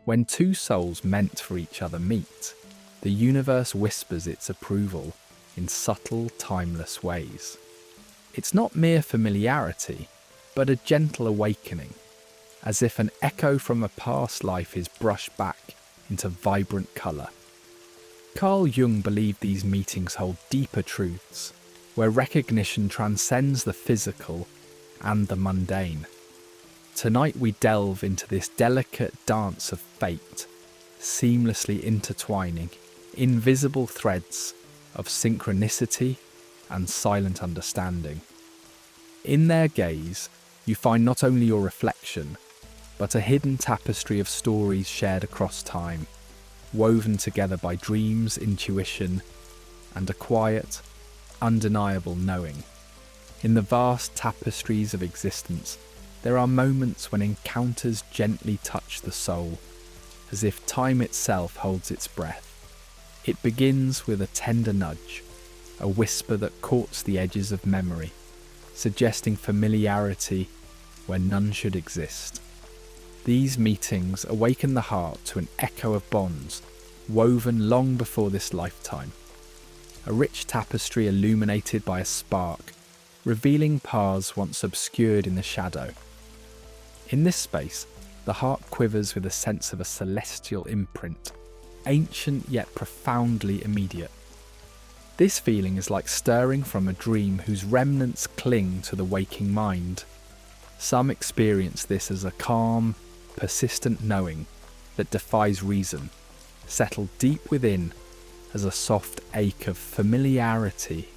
When two souls meant for each other meet, the universe whispers its approval in subtle, timeless ways. It's not mere familiarity, but a gentle awakening, as if an echo from a past life is brushed back into vibrant colour. Carl Jung believed these meetings hold deeper truths, where recognition transcends the physical and the mundane. Tonight we delve into this delicate dance of fate, seamlessly intertwining invisible threads of synchronicity and silent understanding. In their gaze, you find not only your reflection, but a hidden tapestry of stories shared across time, woven together by dreams, intuition, and a quiet, undeniable knowing. In the vast tapestries of existence, there are moments when encounters gently touch the soul, as if time itself holds its breath. It begins with a tender nudge, a whisper that courts the edges of memory, suggesting familiarity where none should exist. These meetings awaken the heart to an echo of bonds woven long before this lifetime. A rich tapestry illuminated by a spark, revealing paths once obscured in the shadow. In this space, the heart quivers with a sense of a celestial imprint, ancient yet profoundly immediate. This feeling is like stirring from a dream whose remnants cling to the waking mind. Some experience this as a calm, persistent knowing that defies reason, settled deep within as a soft ache of familiarity.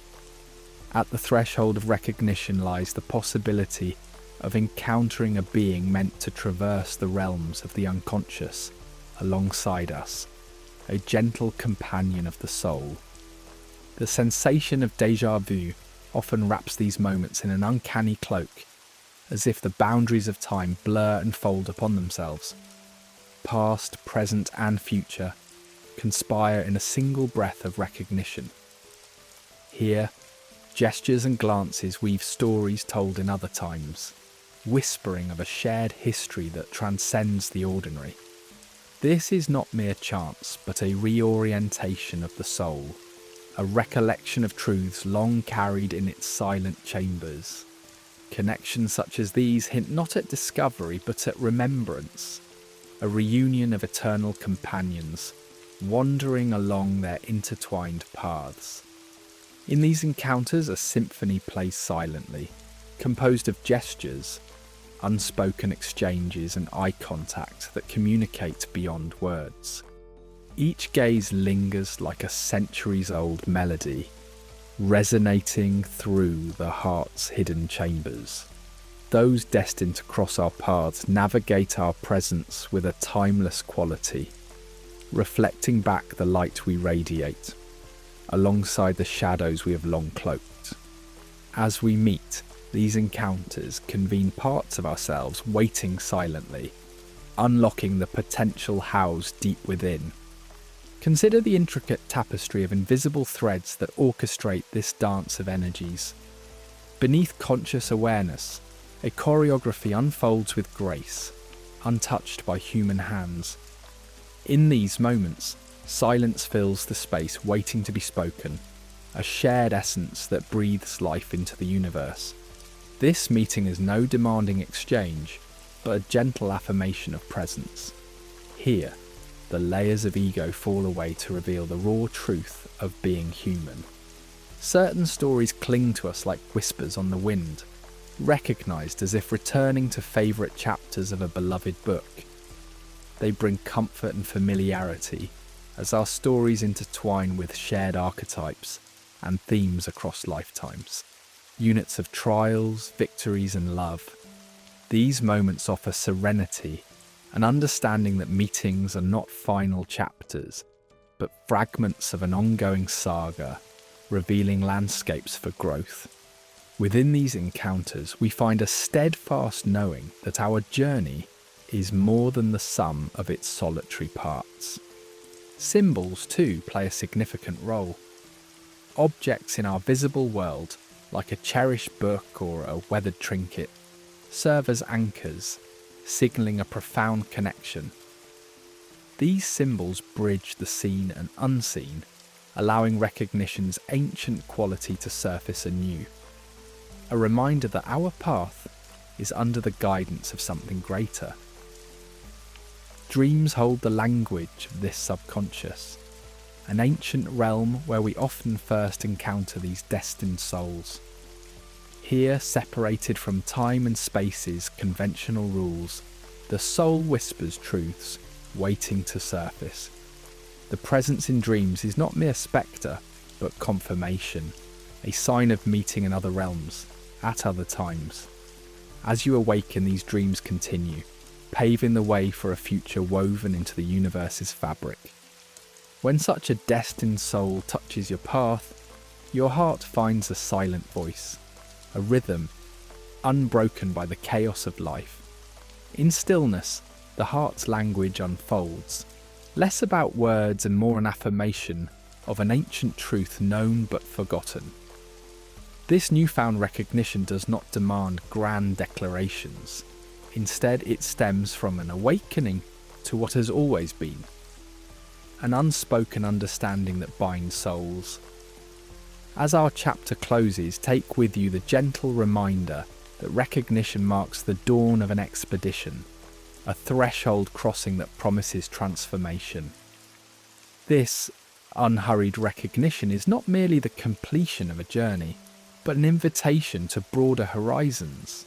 At the threshold of recognition lies the possibility of encountering a being meant to traverse the realms of the unconscious alongside us, a gentle companion of the soul. The sensation of déjà vu often wraps these moments in an uncanny cloak, as if the boundaries of time blur and fold upon themselves. Past, present, and future conspire in a single breath of recognition. Here, gestures and glances weave stories told in other times, whispering of a shared history that transcends the ordinary. This is not mere chance, but a reorientation of the soul, a recollection of truths long carried in its silent chambers. Connections such as these hint not at discovery, but at remembrance, a reunion of eternal companions, wandering along their intertwined paths. In these encounters, a symphony plays silently, composed of gestures, unspoken exchanges, and eye contact that communicate beyond words. Each gaze lingers like a centuries-old melody, resonating through the heart's hidden chambers. Those destined to cross our paths navigate our presence with a timeless quality, reflecting back the light we radiate, alongside the shadows we have long cloaked. As we meet, these encounters convene parts of ourselves waiting silently, unlocking the potential housed deep within. Consider the intricate tapestry of invisible threads that orchestrate this dance of energies. Beneath conscious awareness, a choreography unfolds with grace, untouched by human hands. In these moments, silence fills the space waiting to be spoken, a shared essence that breathes life into the universe. This meeting is no demanding exchange, but a gentle affirmation of presence. Here, the layers of ego fall away to reveal the raw truth of being human. Certain stories cling to us like whispers on the wind, recognized as if returning to favourite chapters of a beloved book. They bring comfort and familiarity as our stories intertwine with shared archetypes and themes across lifetimes. Units of trials, victories, and love. These moments offer serenity, an understanding that meetings are not final chapters, but fragments of an ongoing saga, revealing landscapes for growth. Within these encounters, we find a steadfast knowing that our journey is more than the sum of its solitary parts. Symbols, too, play a significant role. Objects in our visible world, like a cherished book or a weathered trinket, serve as anchors, signalling a profound connection. These symbols bridge the seen and unseen, allowing recognition's ancient quality to surface anew. A reminder that our path is under the guidance of something greater. Dreams hold the language of this subconscious, an ancient realm where we often first encounter these destined souls. Here, separated from time and space's conventional rules, the soul whispers truths waiting to surface. The presence in dreams is not mere spectre, but confirmation, a sign of meeting in other realms, at other times. As you awaken, these dreams continue, paving the way for a future woven into the universe's fabric. When such a destined soul touches your path, your heart finds a silent voice, a rhythm, unbroken by the chaos of life. In stillness, the heart's language unfolds, less about words and more an affirmation of an ancient truth known but forgotten. This newfound recognition does not demand grand declarations. Instead, it stems from an awakening to what has always been, an unspoken understanding that binds souls. As our chapter closes, take with you the gentle reminder that recognition marks the dawn of an expedition, a threshold crossing that promises transformation. This unhurried recognition is not merely the completion of a journey, but an invitation to broader horizons.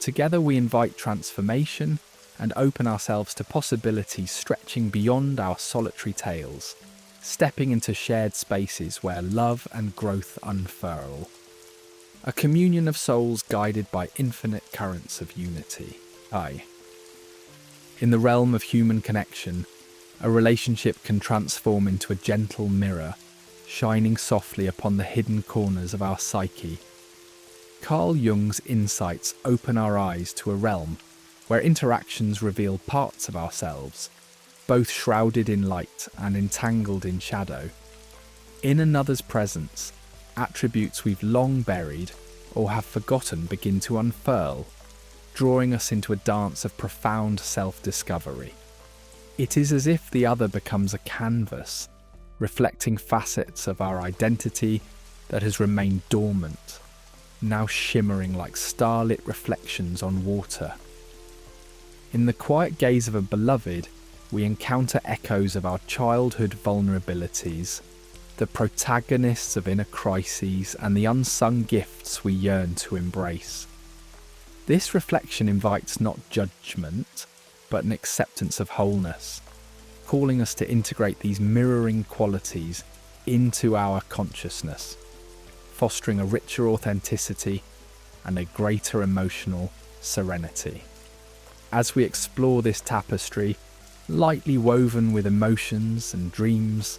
Together we invite transformation and open ourselves to possibilities stretching beyond our solitary tales, stepping into shared spaces where love and growth unfurl. A communion of souls guided by infinite currents of unity. Sigh. In the realm of human connection, a relationship can transform into a gentle mirror, shining softly upon the hidden corners of our psyche. Carl Jung's insights open our eyes to a realm where interactions reveal parts of ourselves, both shrouded in light and entangled in shadow. In another's presence, attributes we've long buried or have forgotten begin to unfurl, drawing us into a dance of profound self-discovery. It is as if the other becomes a canvas, reflecting facets of our identity that has remained dormant, now shimmering like starlit reflections on water. In the quiet gaze of a beloved, we encounter echoes of our childhood vulnerabilities, the protagonists of inner crises, and the unsung gifts we yearn to embrace. This reflection invites not judgment, but an acceptance of wholeness, calling us to integrate these mirroring qualities into our consciousness, fostering a richer authenticity and a greater emotional serenity. As we explore this tapestry, lightly woven with emotions and dreams,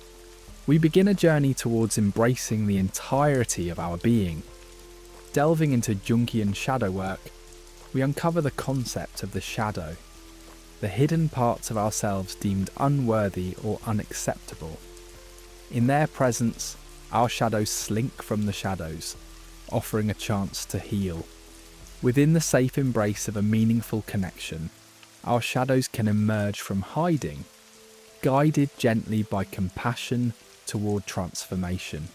we begin a journey towards embracing the entirety of our being. Delving into Jungian shadow work, we uncover the concept of the shadow, the hidden parts of ourselves deemed unworthy or unacceptable. In their presence, our shadows slink from the shadows, offering a chance to heal. Within the safe embrace of a meaningful connection, our shadows can emerge from hiding, guided gently by compassion toward transformation.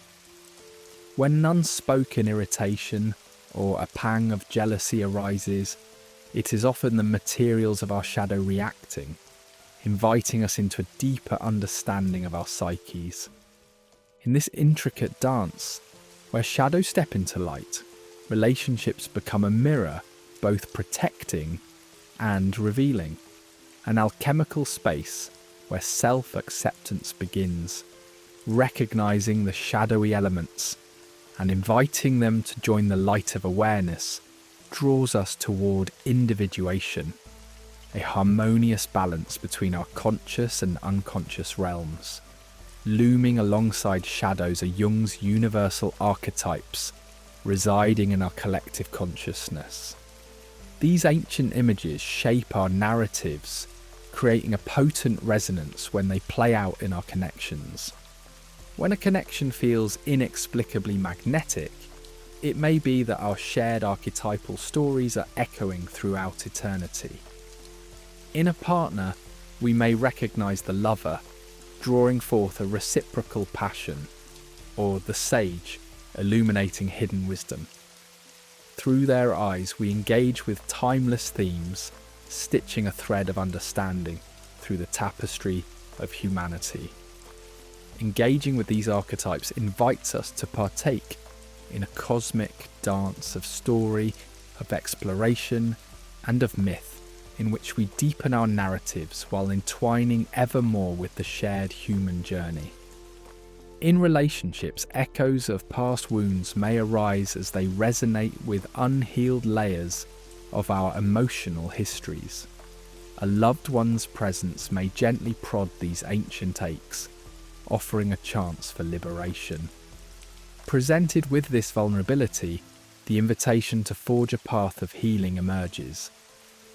When an unspoken irritation or a pang of jealousy arises, it is often the materials of our shadow reacting, inviting us into a deeper understanding of our psyches. In this intricate dance, where shadows step into light, relationships become a mirror, both protecting and revealing, an alchemical space where self-acceptance begins, recognizing the shadowy elements and inviting them to join the light of awareness draws us toward individuation, a harmonious balance between our conscious and unconscious realms. Looming alongside shadows are Jung's universal archetypes, residing in our collective consciousness. These ancient images shape our narratives, creating a potent resonance when they play out in our connections. When a connection feels inexplicably magnetic, it may be that our shared archetypal stories are echoing throughout eternity. In a partner, we may recognize the lover drawing forth a reciprocal passion, or the sage illuminating hidden wisdom. Through their eyes, we engage with timeless themes, stitching a thread of understanding through the tapestry of humanity. Engaging with these archetypes invites us to partake in a cosmic dance of story, of exploration, and of myth, in which we deepen our narratives while entwining ever more with the shared human journey. In relationships, echoes of past wounds may arise as they resonate with unhealed layers of our emotional histories. A loved one's presence may gently prod these ancient aches, offering a chance for liberation. Presented with this vulnerability, the invitation to forge a path of healing emerges,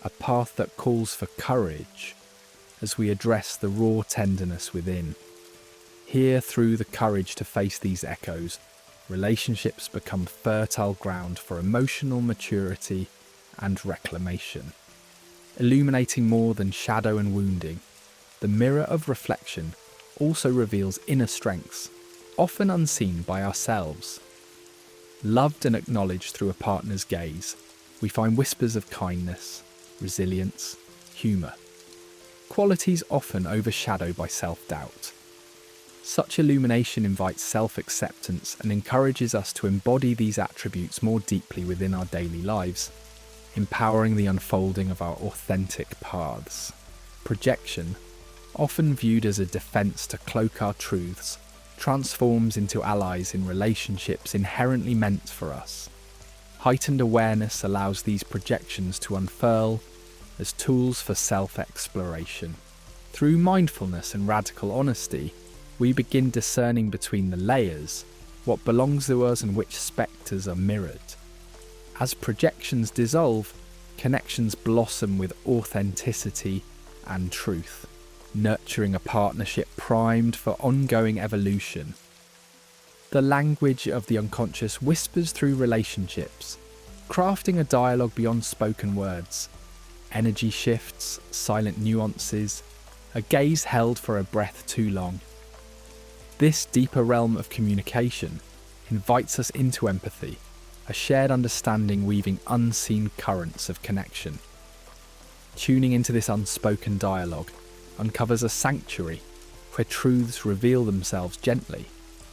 a path that calls for courage as we address the raw tenderness within. Here, through the courage to face these echoes, relationships become fertile ground for emotional maturity and reclamation. Illuminating more than shadow and wounding, the mirror of reflection also reveals inner strengths, often unseen by ourselves. Loved and acknowledged through a partner's gaze, we find whispers of kindness, resilience, humour, qualities often overshadowed by self-doubt. Such illumination invites self-acceptance and encourages us to embody these attributes more deeply within our daily lives, empowering the unfolding of our authentic paths. Projection, often viewed as a defense to cloak our truths, transforms into allies in relationships inherently meant for us. Heightened awareness allows these projections to unfurl as tools for self-exploration. Through mindfulness and radical honesty, we begin discerning between the layers, what belongs to us and which spectres are mirrored. As projections dissolve, connections blossom with authenticity and truth, nurturing a partnership primed for ongoing evolution. The language of the unconscious whispers through relationships, crafting a dialogue beyond spoken words. Energy shifts, silent nuances, a gaze held for a breath too long. This deeper realm of communication invites us into empathy, a shared understanding weaving unseen currents of connection. Tuning into this unspoken dialogue uncovers a sanctuary where truths reveal themselves gently,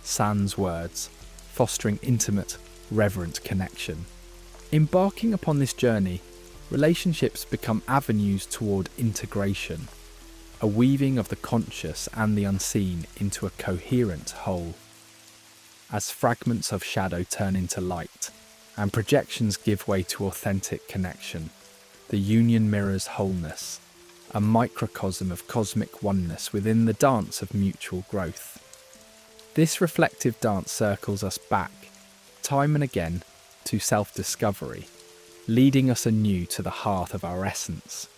sans words, fostering intimate, reverent connection. Embarking upon this journey, relationships become avenues toward integration, a weaving of the conscious and the unseen into a coherent whole. As fragments of shadow turn into light, and projections give way to authentic connection, the union mirrors wholeness, a microcosm of cosmic oneness within the dance of mutual growth. This reflective dance circles us back, time and again, to self-discovery, leading us anew to the heart of our essence.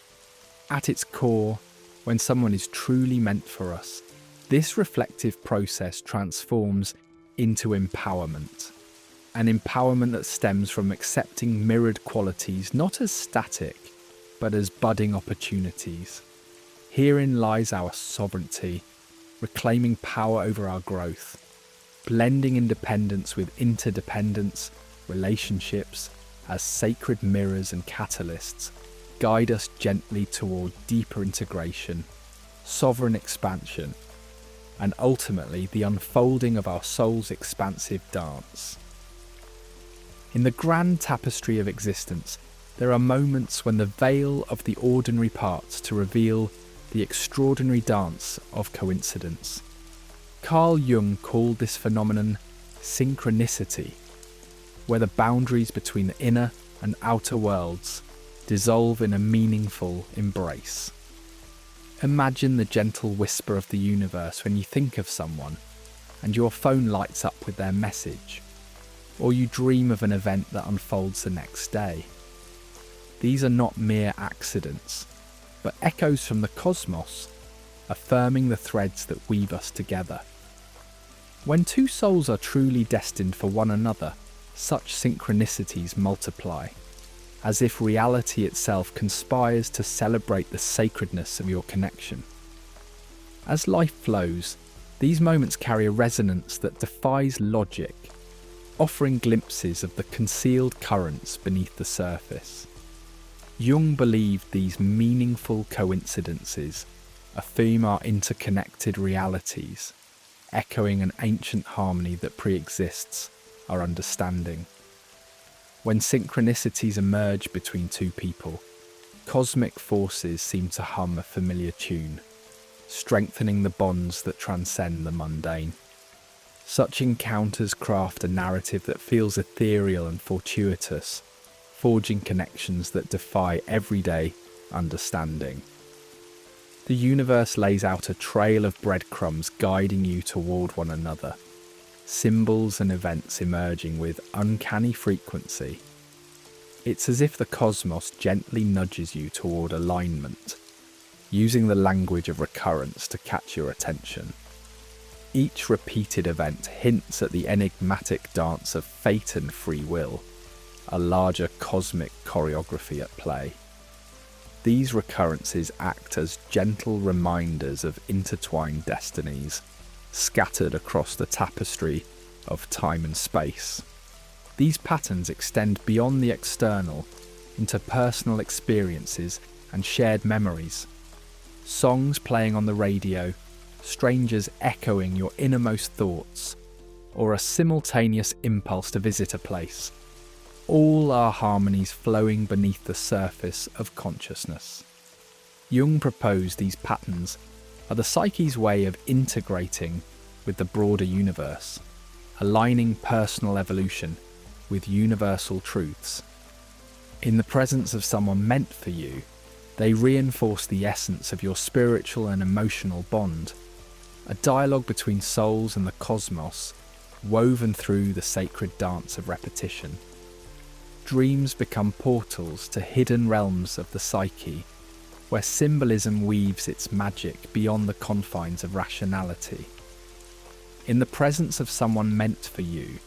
At its core, when someone is truly meant for us, this reflective process transforms into empowerment. An empowerment that stems from accepting mirrored qualities not as static, but as budding opportunities. Herein lies our sovereignty, reclaiming power over our growth, blending independence with interdependence. Relationships, as sacred mirrors and catalysts, guide us gently toward deeper integration, sovereign expansion, and ultimately the unfolding of our soul's expansive dance. In the grand tapestry of existence, there are moments when the veil of the ordinary parts to reveal the extraordinary dance of coincidence. Carl Jung called this phenomenon synchronicity, where the boundaries between the inner and outer worlds dissolve in a meaningful embrace. Imagine the gentle whisper of the universe when you think of someone and your phone lights up with their message, or you dream of an event that unfolds the next day. These are not mere accidents, but echoes from the cosmos, affirming the threads that weave us together. When two souls are truly destined for one another, such synchronicities multiply. as if reality itself conspires to celebrate the sacredness of your connection. As life flows, these moments carry a resonance that defies logic, offering glimpses of the concealed currents beneath the surface. Jung believed these meaningful coincidences affirm our interconnected realities, echoing an ancient harmony that pre-exists our understanding. When synchronicities emerge between two people, cosmic forces seem to hum a familiar tune, strengthening the bonds that transcend the mundane. Such encounters craft a narrative that feels ethereal and fortuitous, forging connections that defy everyday understanding. The universe lays out a trail of breadcrumbs guiding you toward one another, symbols and events emerging with uncanny frequency. It's as if the cosmos gently nudges you toward alignment, using the language of recurrence to catch your attention. Each repeated event hints at the enigmatic dance of fate and free will, a larger cosmic choreography at play. These recurrences act as gentle reminders of intertwined destinies, scattered across the tapestry of time and space. These patterns extend beyond the external into personal experiences and shared memories. Songs playing on the radio, strangers echoing your innermost thoughts, or a simultaneous impulse to visit a place. All are harmonies flowing beneath the surface of consciousness. Jung proposed these patterns are the psyche's way of integrating with the broader universe, aligning personal evolution with universal truths. In the presence of someone meant for you, they reinforce the essence of your spiritual and emotional bond, a dialogue between souls and the cosmos, woven through the sacred dance of repetition. Dreams become portals to hidden realms of the psyche, where symbolism weaves its magic beyond the confines of rationality. In the presence of someone meant for you,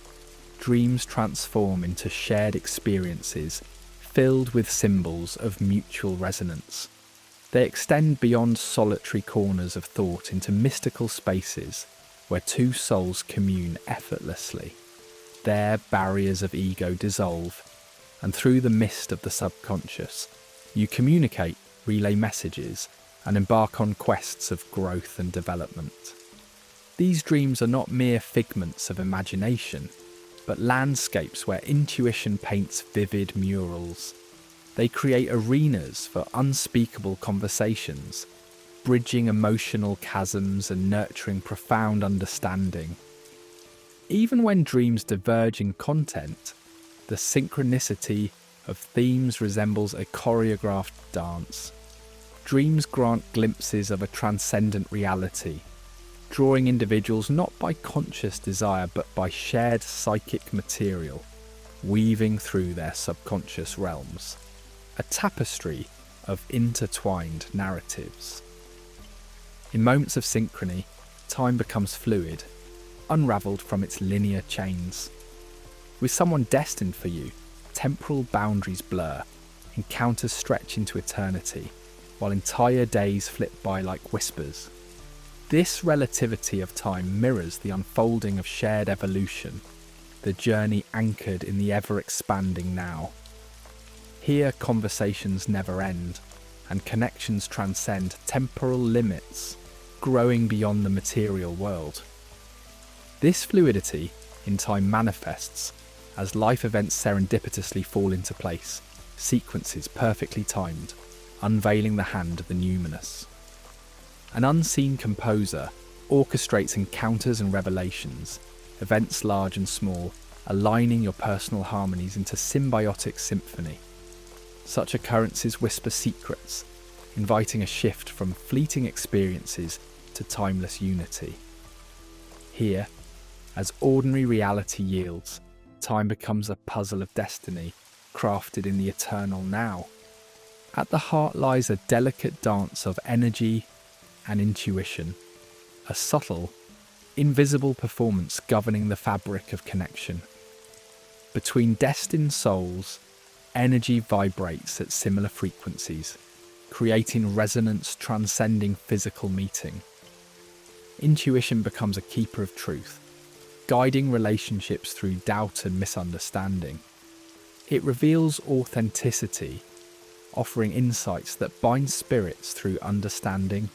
dreams transform into shared experiences filled with symbols of mutual resonance. They extend beyond solitary corners of thought into mystical spaces where two souls commune effortlessly. There, barriers of ego dissolve, and through the mist of the subconscious, you communicate, relay messages, and embark on quests of growth and development. These dreams are not mere figments of imagination, but landscapes where intuition paints vivid murals. They create arenas for unspeakable conversations, bridging emotional chasms and nurturing profound understanding. Even when dreams diverge in content, the synchronicity of themes resembles a choreographed dance. Dreams grant glimpses of a transcendent reality, drawing individuals not by conscious desire but by shared psychic material, weaving through their subconscious realms. A tapestry of intertwined narratives. In moments of synchrony, time becomes fluid, unravelled from its linear chains. With someone destined for you, temporal boundaries blur, encounters stretch into eternity, while entire days flit by like whispers. This relativity of time mirrors the unfolding of shared evolution, the journey anchored in the ever-expanding now. Here, conversations never end, and connections transcend temporal limits, growing beyond the material world. This fluidity in time manifests as life events serendipitously fall into place, sequences perfectly timed, unveiling the hand of the numinous. An unseen composer orchestrates encounters and revelations, events large and small, aligning your personal harmonies into symbiotic symphony. Such occurrences whisper secrets, inviting a shift from fleeting experiences to timeless unity. Here, as ordinary reality yields, time becomes a puzzle of destiny, crafted in the eternal now. At the heart lies a delicate dance of energy and intuition, a subtle, invisible performance governing the fabric of connection. Between destined souls, energy vibrates at similar frequencies, creating resonance transcending physical meeting. Intuition becomes a keeper of truth, guiding relationships through doubt and misunderstanding. It reveals authenticity, offering insights that bind spirits through understanding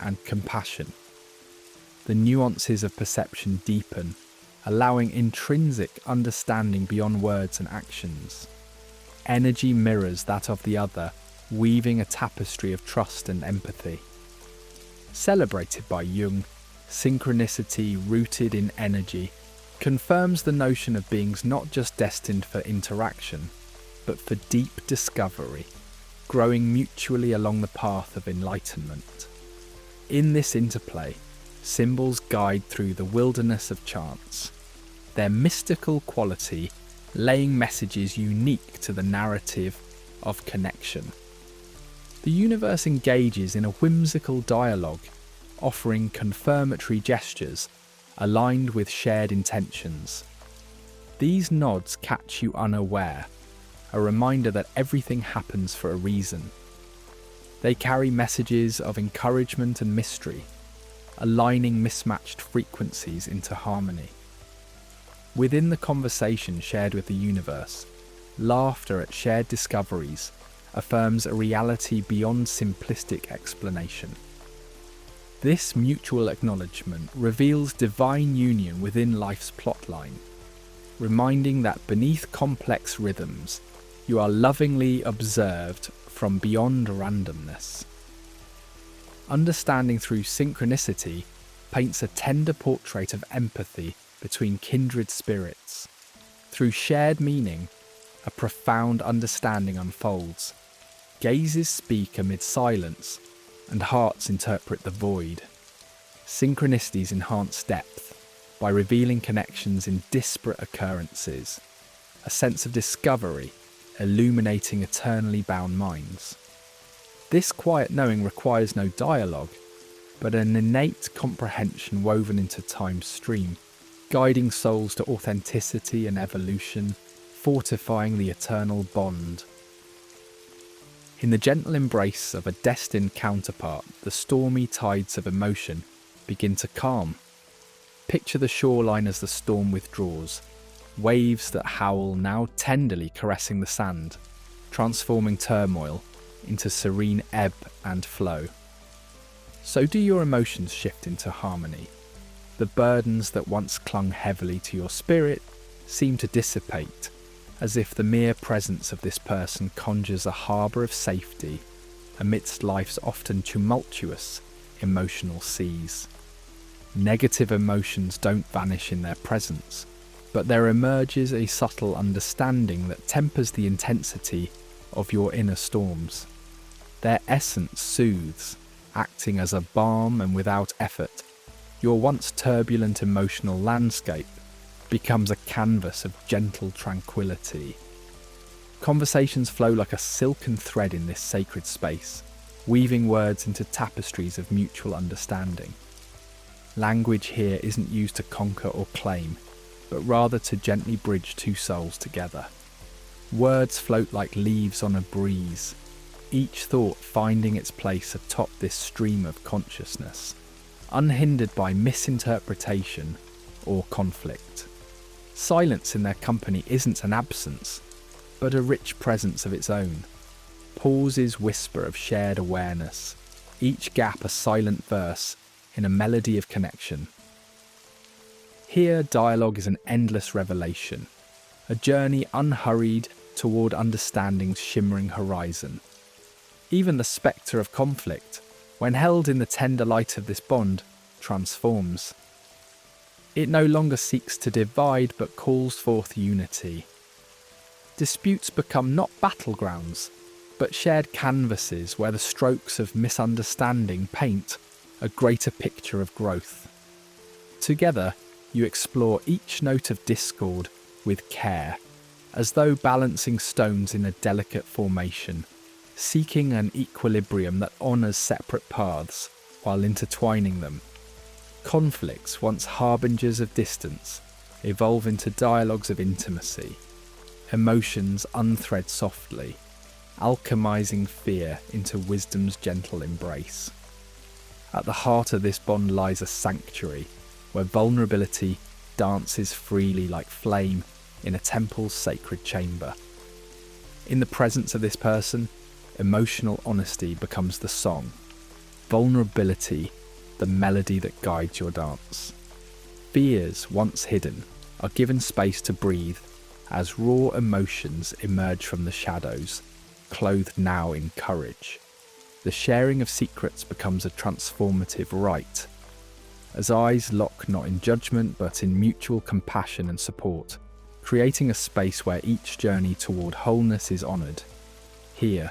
and compassion. The nuances of perception deepen, allowing intrinsic understanding beyond words and actions. Energy mirrors that of the other, weaving a tapestry of trust and empathy. Celebrated by Jung, synchronicity rooted in energy confirms the notion of beings not just destined for interaction, but for deep discovery, growing mutually along the path of enlightenment. In this interplay, symbols guide through the wilderness of chance, their mystical quality laying messages unique to the narrative of connection. The universe engages in a whimsical dialogue, offering confirmatory gestures aligned with shared intentions. These nods catch you unaware, a reminder that everything happens for a reason. They carry messages of encouragement and mystery, aligning mismatched frequencies into harmony. Within the conversation shared with the universe, laughter at shared discoveries affirms a reality beyond simplistic explanation. This mutual acknowledgement reveals divine union within life's plotline, reminding that beneath complex rhythms, you are lovingly observed from beyond randomness. Understanding through synchronicity paints a tender portrait of empathy between kindred spirits. Through shared meaning, a profound understanding unfolds. Gazes speak amid silence, and hearts interpret the void. Synchronicities enhance depth by revealing connections in disparate occurrences, a sense of discovery illuminating eternally bound minds. This quiet knowing requires no dialogue, but an innate comprehension woven into time's stream, guiding souls to authenticity and evolution, fortifying the eternal bond. In the gentle embrace of a destined counterpart, the stormy tides of emotion begin to calm. Picture the shoreline as the storm withdraws, waves that howl now tenderly caressing the sand, transforming turmoil into serene ebb and flow. So do your emotions shift into harmony. The burdens that once clung heavily to your spirit seem to dissipate, as if the mere presence of this person conjures a harbour of safety amidst life's often tumultuous emotional seas. Negative emotions don't vanish in their presence, but there emerges a subtle understanding that tempers the intensity of your inner storms. Their essence soothes, acting as a balm, and without effort, your once turbulent emotional landscape becomes a canvas of gentle tranquility. Conversations flow like a silken thread in this sacred space, weaving words into tapestries of mutual understanding. Language here isn't used to conquer or claim, but rather to gently bridge two souls together. Words float like leaves on a breeze, each thought finding its place atop this stream of consciousness, unhindered by misinterpretation or conflict. Silence in their company isn't an absence, but a rich presence of its own. Pauses whisper of shared awareness, each gap a silent verse in a melody of connection. Here, dialogue is an endless revelation, a journey unhurried toward understanding's shimmering horizon. Even the spectre of conflict, when held in the tender light of this bond, transforms. It no longer seeks to divide but calls forth unity. Disputes become not battlegrounds, but shared canvases where the strokes of misunderstanding paint a greater picture of growth. Together, you explore each note of discord with care, as though balancing stones in a delicate formation, seeking an equilibrium that honours separate paths while intertwining them. Conflicts, once harbingers of distance, evolve into dialogues of intimacy, emotions unthread softly, alchemizing fear into wisdom's gentle embrace. At the heart of this bond lies a sanctuary where vulnerability dances freely like flame in a temple's sacred chamber. In the presence of this person, emotional honesty becomes the song, vulnerability the melody that guides your dance. Fears, once hidden, are given space to breathe as raw emotions emerge from the shadows, clothed now in courage. The sharing of secrets becomes a transformative rite, as eyes lock not in judgment but in mutual compassion and support, creating a space where each journey toward wholeness is honoured. Here,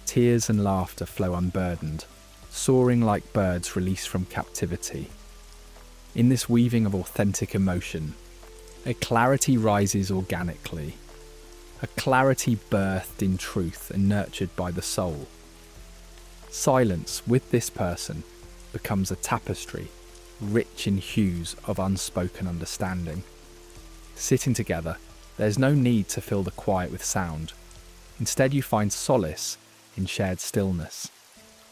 tears and laughter flow unburdened, soaring like birds released from captivity. In this weaving of authentic emotion, a clarity rises organically, a clarity birthed in truth and nurtured by the soul. Silence with this person becomes a tapestry, rich in hues of unspoken understanding. Sitting together, there's no need to fill the quiet with sound. Instead, you find solace in shared stillness.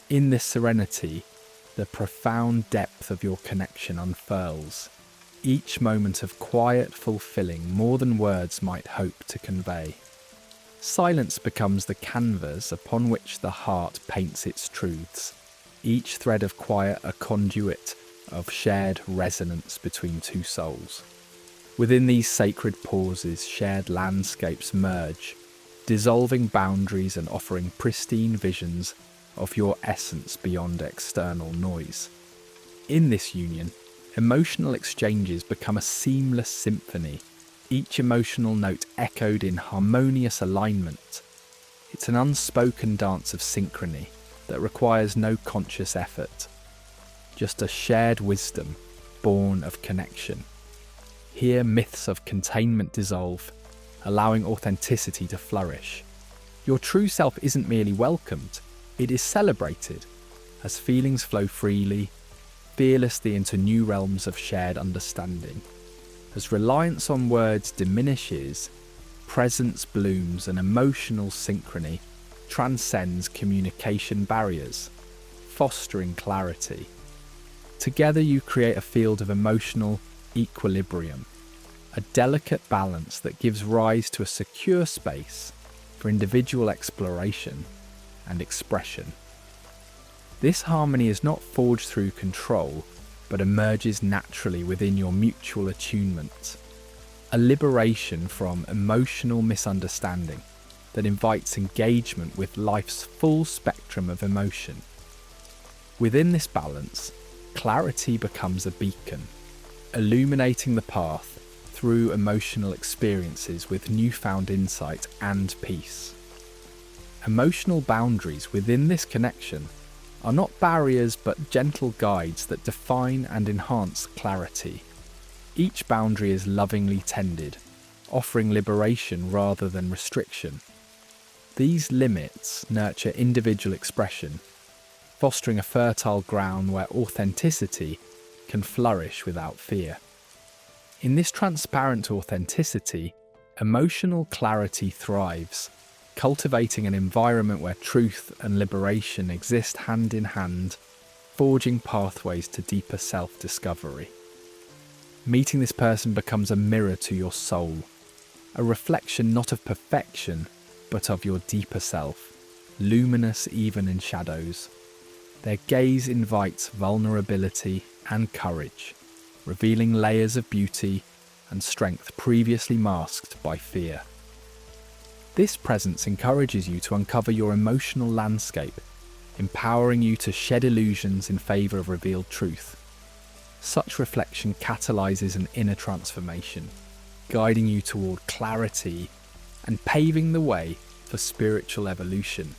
In this serenity, the profound depth of your connection unfurls, each moment of quiet fulfilling more than words might hope to convey. Silence becomes the canvas upon which the heart paints its truths, each thread of quiet a conduit of shared resonance between two souls. Within these sacred pauses, shared landscapes merge, dissolving boundaries and offering pristine visions of your essence beyond external noise. In this union, emotional exchanges become a seamless symphony, each emotional note echoed in harmonious alignment. It's an unspoken dance of synchrony that requires no conscious effort, just a shared wisdom born of connection. Here, myths of containment dissolve, allowing authenticity to flourish. Your true self isn't merely welcomed, it is celebrated as feelings flow freely, fearlessly into new realms of shared understanding. As reliance on words diminishes, presence blooms and emotional synchrony transcends communication barriers, fostering clarity. Together you create a field of emotional equilibrium, a delicate balance that gives rise to a secure space for individual exploration and expression. This harmony is not forged through control, but emerges naturally within your mutual attunement, a liberation from emotional misunderstanding that invites engagement with life's full spectrum of emotion. Within this balance, clarity becomes a beacon, illuminating the path through emotional experiences with newfound insight and peace. Emotional boundaries within this connection are not barriers but gentle guides that define and enhance clarity. Each boundary is lovingly tended, offering liberation rather than restriction. These limits nurture individual expression, fostering a fertile ground where authenticity can flourish without fear. In this transparent authenticity, emotional clarity thrives, cultivating an environment where truth and liberation exist hand in hand, forging pathways to deeper self-discovery. Meeting this person becomes a mirror to your soul, a reflection not of perfection, but of your deeper self, luminous even in shadows. Their gaze invites vulnerability and courage, revealing layers of beauty and strength previously masked by fear. This presence encourages you to uncover your emotional landscape, empowering you to shed illusions in favour of revealed truth. Such reflection catalyses an inner transformation, guiding you toward clarity and paving the way for spiritual evolution.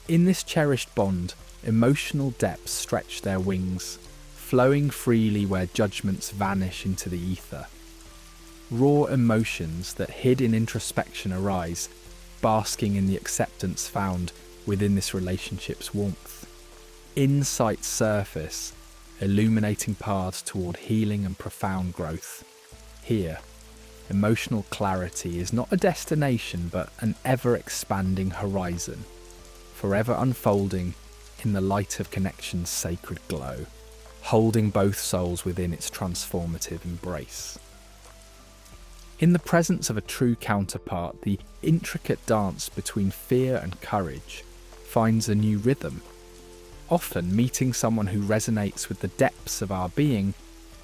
In this cherished bond, emotional depths stretch their wings, flowing freely where judgments vanish into the ether. Raw emotions that hid in introspection arise, basking in the acceptance found within this relationship's warmth. Insights surface, illuminating paths toward healing and profound growth. Here, emotional clarity is not a destination but an ever-expanding horizon, forever unfolding in the light of connection's sacred glow, holding both souls within its transformative embrace. In the presence of a true counterpart, the intricate dance between fear and courage finds a new rhythm. Often, meeting someone who resonates with the depths of our being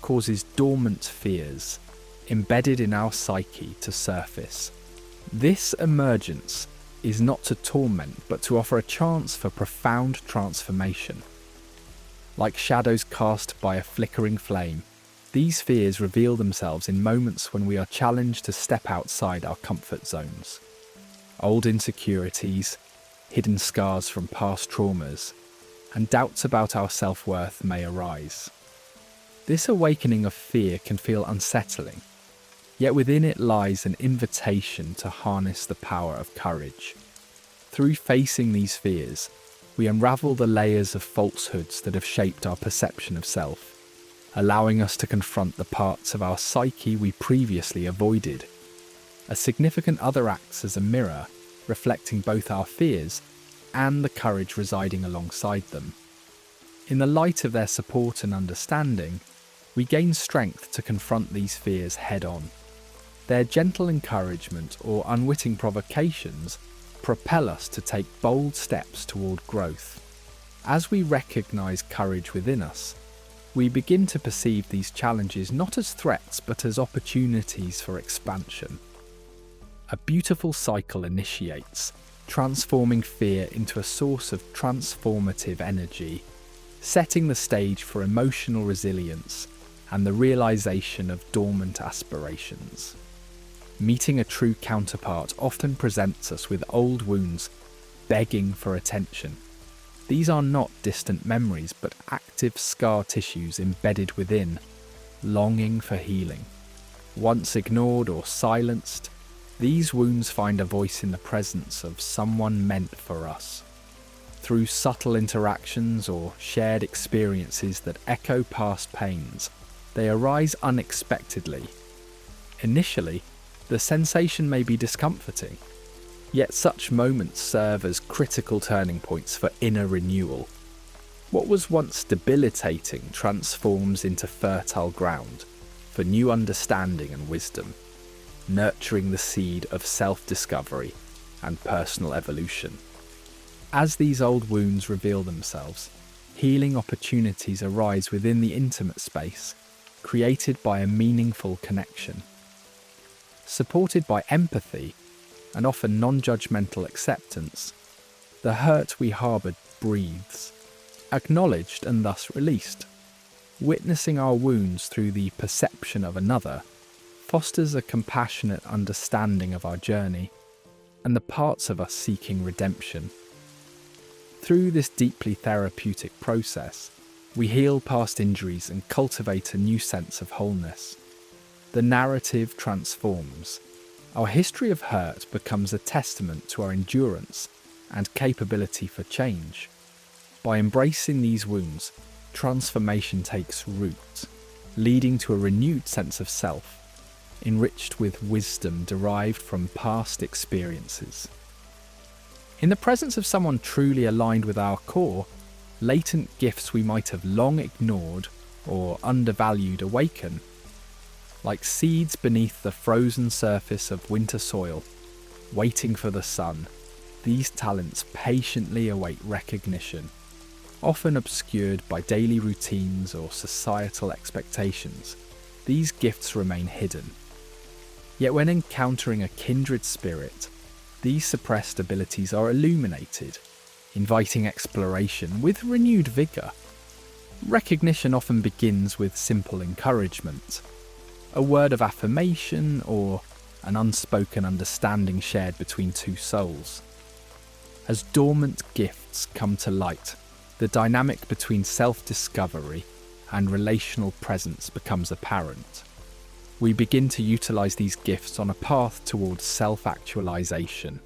causes dormant fears embedded in our psyche to surface. This emergence is not to torment, but to offer a chance for profound transformation. Like shadows cast by a flickering flame, these fears reveal themselves in moments when we are challenged to step outside our comfort zones. Old insecurities, hidden scars from past traumas, and doubts about our self-worth may arise. This awakening of fear can feel unsettling, yet within it lies an invitation to harness the power of courage. Through facing these fears, we unravel the layers of falsehoods that have shaped our perception of self, allowing us to confront the parts of our psyche we previously avoided. A significant other acts as a mirror, reflecting both our fears and the courage residing alongside them. In the light of their support and understanding, we gain strength to confront these fears head-on. Their gentle encouragement or unwitting provocations propel us to take bold steps toward growth. As we recognize courage within us, we begin to perceive these challenges not as threats but as opportunities for expansion. A beautiful cycle initiates, transforming fear into a source of transformative energy, setting the stage for emotional resilience and the realization of dormant aspirations. Meeting a true counterpart often presents us with old wounds begging for attention. These are not distant memories but active scar tissues embedded within, longing for healing. Once ignored or silenced, these wounds find a voice in the presence of someone meant for us. Through subtle interactions or shared experiences that echo past pains, they arise unexpectedly. Initially, the sensation may be discomforting, yet such moments serve as critical turning points for inner renewal. What was once debilitating transforms into fertile ground for new understanding and wisdom, nurturing the seed of self-discovery and personal evolution. As these old wounds reveal themselves, healing opportunities arise within the intimate space, created by a meaningful connection. Supported by empathy and often non-judgmental acceptance, the hurt we harboured breathes, acknowledged and thus released. Witnessing our wounds through the perception of another fosters a compassionate understanding of our journey and the parts of us seeking redemption. Through this deeply therapeutic process, we heal past injuries and cultivate a new sense of wholeness. The narrative transforms. Our history of hurt becomes a testament to our endurance and capability for change. By embracing these wounds, transformation takes root, leading to a renewed sense of self, enriched with wisdom derived from past experiences. In the presence of someone truly aligned with our core, latent gifts we might have long ignored or undervalued awaken. Like seeds beneath the frozen surface of winter soil, waiting for the sun, these talents patiently await recognition, often obscured by daily routines or societal expectations. These gifts remain hidden. Yet when encountering a kindred spirit, these suppressed abilities are illuminated, inviting exploration with renewed vigour. Recognition often begins with simple encouragement, a word of affirmation or an unspoken understanding shared between two souls. As dormant gifts come to light, the dynamic between self-discovery and relational presence becomes apparent. We begin to utilise these gifts on a path towards self-actualisation.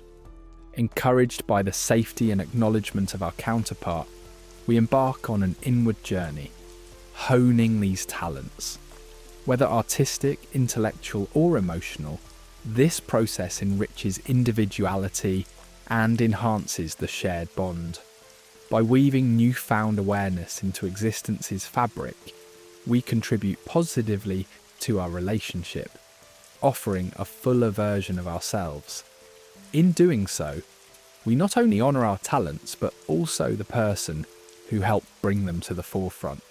Encouraged by the safety and acknowledgement of our counterpart, we embark on an inward journey, honing these talents. Whether artistic, intellectual, or emotional, this process enriches individuality and enhances the shared bond. By weaving newfound awareness into existence's fabric, we contribute positively to our relationship, offering a fuller version of ourselves. In doing so, we not only honour our talents, but also the person who helped bring them to the forefront.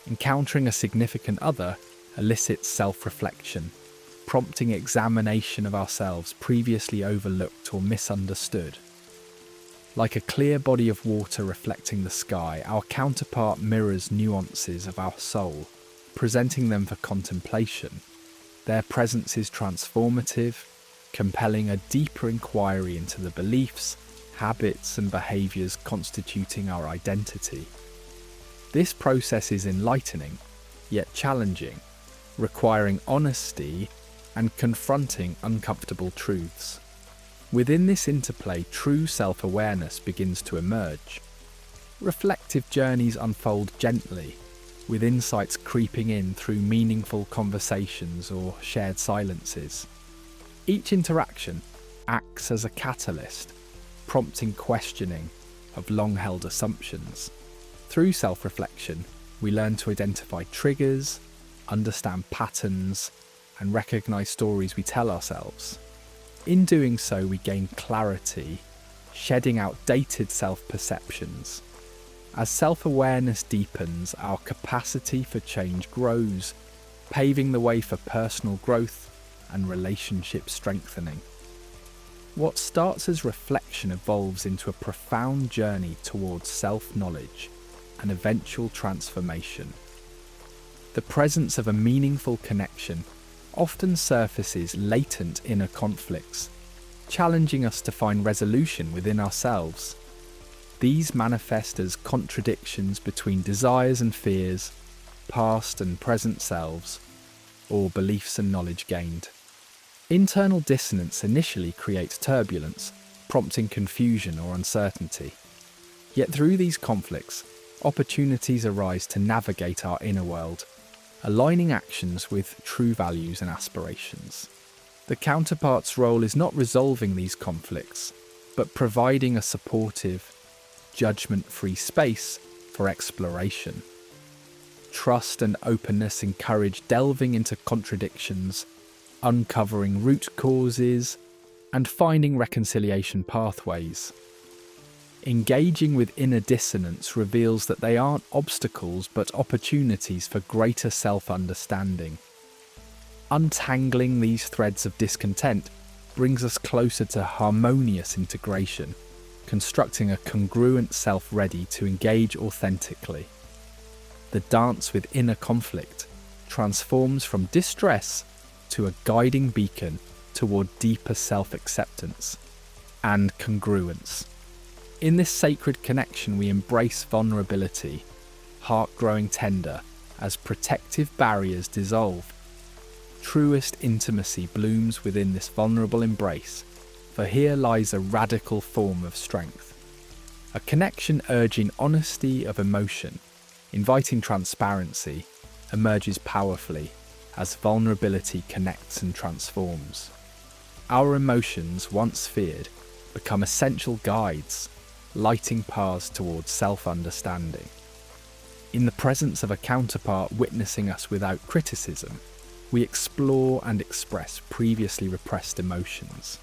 Encountering a significant other elicits self-reflection, prompting examination of ourselves previously overlooked or misunderstood. Like a clear body of water reflecting the sky, our counterpart mirrors nuances of our soul, presenting them for contemplation. Their presence is transformative, compelling a deeper inquiry into the beliefs, habits, and behaviours constituting our identity. This process is enlightening, yet challenging, requiring honesty and confronting uncomfortable truths. Within this interplay, true self-awareness begins to emerge. Reflective journeys unfold gently, with insights creeping in through meaningful conversations or shared silences. Each interaction acts as a catalyst, prompting questioning of long-held assumptions. Through self-reflection, we learn to identify triggers, understand patterns, and recognize stories we tell ourselves. In doing so, we gain clarity, shedding outdated self-perceptions. As self-awareness deepens, our capacity for change grows, paving the way for personal growth and relationship strengthening. What starts as reflection evolves into a profound journey towards self-knowledge and eventual transformation. The presence of a meaningful connection often surfaces latent inner conflicts, challenging us to find resolution within ourselves. These manifest as contradictions between desires and fears, past and present selves, or beliefs and knowledge gained. Internal dissonance initially creates turbulence, prompting confusion or uncertainty. Yet through these conflicts, opportunities arise to navigate our inner world, aligning actions with true values and aspirations. The counterpart's role is not resolving these conflicts, but providing a supportive, judgment-free space for exploration. Trust and openness encourage delving into contradictions, uncovering root causes, and finding reconciliation pathways. Engaging with inner dissonance reveals that they aren't obstacles but opportunities for greater self-understanding. Untangling these threads of discontent brings us closer to harmonious integration, constructing a congruent self ready to engage authentically. The dance with inner conflict transforms from distress to a guiding beacon toward deeper self-acceptance and congruence. In this sacred connection, we embrace vulnerability, heart growing tender as protective barriers dissolve. Truest intimacy blooms within this vulnerable embrace, for here lies a radical form of strength. A connection urging honesty of emotion, inviting transparency, emerges powerfully as vulnerability connects and transforms. Our emotions, once feared, become essential guides, lighting paths towards self-understanding. In the presence of a counterpart witnessing us without criticism, we explore and express previously repressed emotions.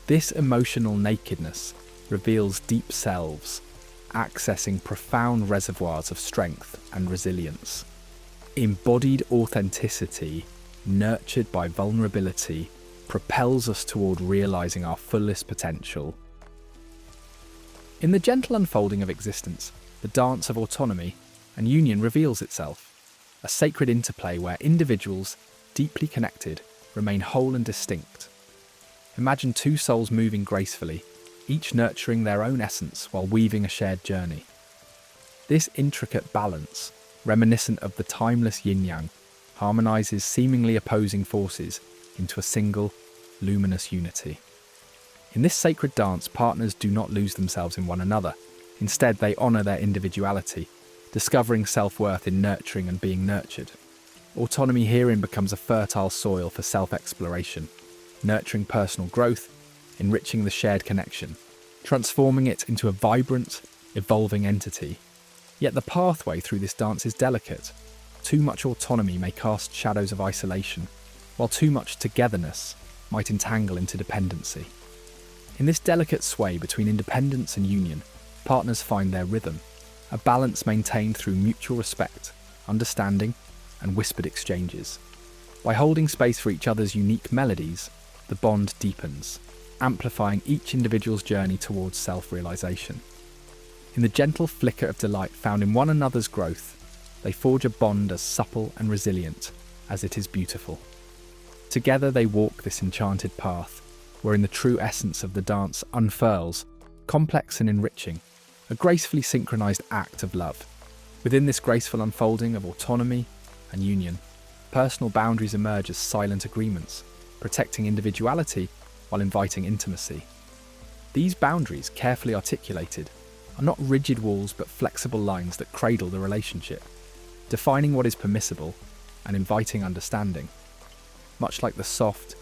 This emotional nakedness reveals deep selves, accessing profound reservoirs of strength and resilience. Embodied authenticity, nurtured by vulnerability, propels us toward realizing our fullest potential. In the gentle unfolding of existence, the dance of autonomy and union reveals itself, a sacred interplay where individuals, deeply connected, remain whole and distinct. Imagine two souls moving gracefully, each nurturing their own essence while weaving a shared journey. This intricate balance, reminiscent of the timeless yin-yang, harmonizes seemingly opposing forces into a single, luminous unity. In this sacred dance, partners do not lose themselves in one another. Instead, they honor their individuality, discovering self-worth in nurturing and being nurtured. Autonomy herein becomes a fertile soil for self-exploration, nurturing personal growth, enriching the shared connection, transforming it into a vibrant, evolving entity. Yet the pathway through this dance is delicate. Too much autonomy may cast shadows of isolation, while too much togetherness might entangle into dependency. In this delicate sway between independence and union, partners find their rhythm, a balance maintained through mutual respect, understanding, and whispered exchanges. By holding space for each other's unique melodies, the bond deepens, amplifying each individual's journey towards self-realization. In the gentle flicker of delight found in one another's growth, they forge a bond as supple and resilient as it is beautiful. Together they walk this enchanted path, wherein the true essence of the dance unfurls, complex and enriching, a gracefully synchronized act of love. Within this graceful unfolding of autonomy and union, personal boundaries emerge as silent agreements, protecting individuality while inviting intimacy. These boundaries, carefully articulated, are not rigid walls but flexible lines that cradle the relationship, defining what is permissible and inviting understanding. Much like the soft,